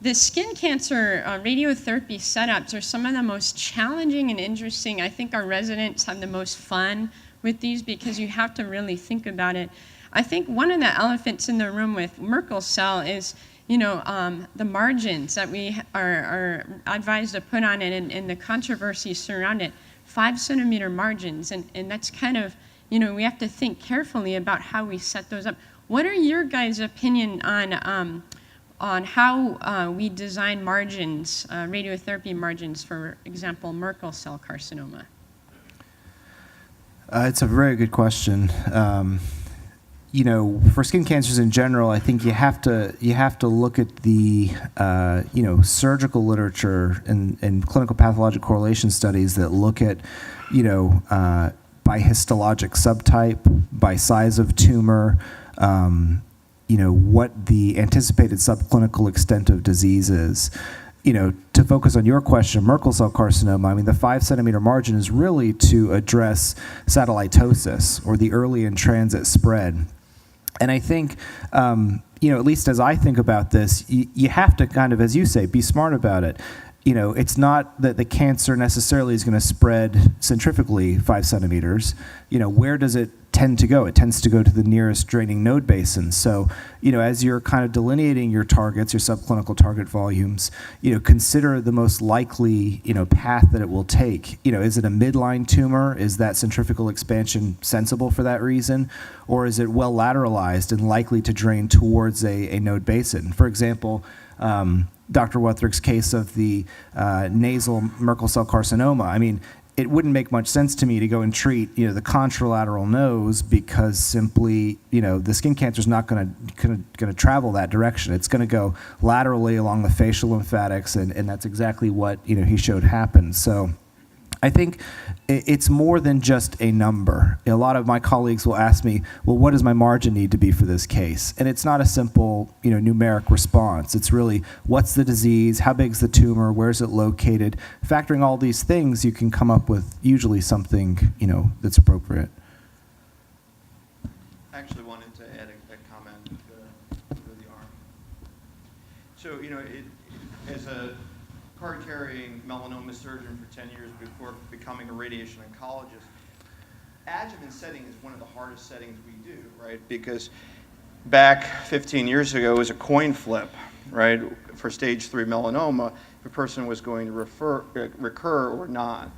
the skin cancer radiotherapy setups are some of the most challenging and interesting. I think our residents have the most fun with these because you have to really think about it. I think one of the elephants in the room with Merkel cell is the margins that we are advised to put on it and the controversy surrounding it, 5-centimeter margins. And that's kind of, we have to think carefully about how we set those up. What are your guys' opinion on how we design margins, radiotherapy margins, for example, Merkel cell carcinoma? It's a very good question. For skin cancers in general, I think you have to look at the surgical literature and clinical pathologic correlation studies that look at by histologic subtype, by size of tumor, what the anticipated subclinical extent of disease is. To focus on your question, Merkel cell carcinoma, I mean, the 5-centimeter margin is really to address satellotosis, or the early in transit spread. And I think, at least as I think about this, you have to kind of, as you say, be smart about it. It's not that the cancer necessarily is going to spread centrifugally 5 centimeters. Where does it tend to go? It tends to go to the nearest draining node basin. So, as you're kind of delineating your targets, your subclinical target volumes, consider the most likely, path that it will take. Is it a midline tumor? Is that centrifugal expansion sensible for that reason? Or is it well lateralized and likely to drain towards a node basin? For example, Dr. Wethrick's case of the nasal Merkel cell carcinoma. I mean, it wouldn't make much sense to me to go and treat, the contralateral nose because simply, the skin cancer is not going to travel that direction. It's going to go laterally along the facial lymphatics, and that's exactly what he showed happen. So I think it's more than just a number. A lot of my colleagues will ask me, well, what does my margin need to be for this case? And it's not a simple, numeric response. It's really, what's the disease? How big's the tumor? Where's it located? Factoring all these things, you can come up with usually something, that's appropriate. I actually wanted to add a comment over the arm. So, as a card-carrying melanoma surgeon for 10 years before becoming a radiation oncologist, adjuvant setting is one of the hardest settings we do, right? Because back 15 years ago, it was a coin flip, right? For stage 3 melanoma, if a person was going to recur or not.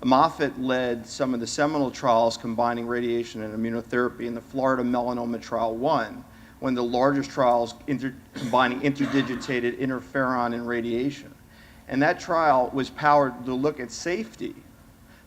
Moffitt led some of the seminal trials combining radiation and immunotherapy in the Florida Melanoma Trial 1, one of the largest trials combining interdigitated interferon and radiation. And that trial was powered to look at safety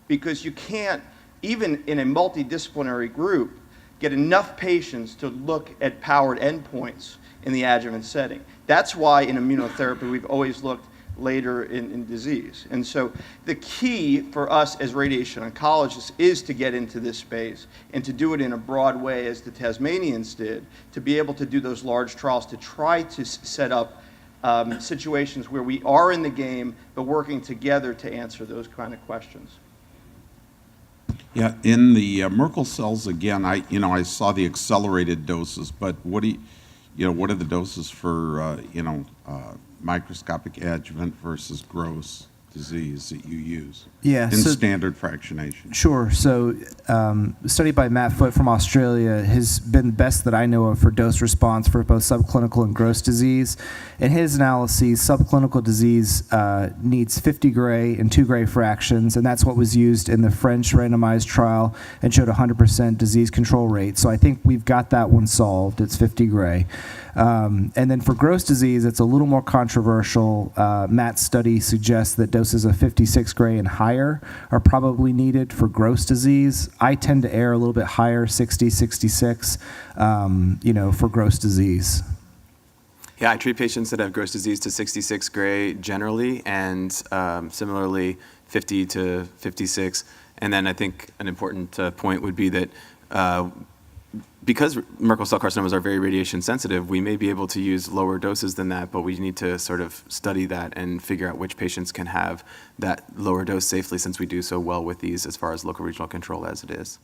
because you can't, even in a multidisciplinary group, get enough patients to look at powered endpoints in the adjuvant setting. That's why in immunotherapy we've always looked later in disease. And so the key for us as radiation oncologists is to get into this space and to do it in a broad way as the Tasmanians did, to be able to do those large trials, to try to set up situations where we are in the game, but working together to answer those kind of questions. Yeah, in the Merkel cells again, I saw the accelerated doses, but what are the doses for microscopic adjuvant versus gross disease that you use in standard fractionation? Sure. So a study by Matt Foote from Australia has been the best that I know of for dose response for both subclinical and gross disease. In his analyses, subclinical disease needs 50 gray and 2 gray fractions, and that's what was used in the French randomized trial and showed 100% disease control rate. So I think we've got that one solved. It's 50 gray. And then for gross disease, it's a little more controversial. Matt's study suggests that doses of 56 gray and higher are probably needed for gross disease. I tend to err a little bit higher, 60, 66, for gross disease. Yeah, I treat patients that have gross disease to 66 gray generally, and similarly 50 to 56. And then I think an important point would be that because Merkel cell carcinomas are very radiation sensitive, we may be able to use lower doses than that, but we need to sort of study that and figure out which patients can have that lower dose safely, since we do so well with these as far as local regional control as it is.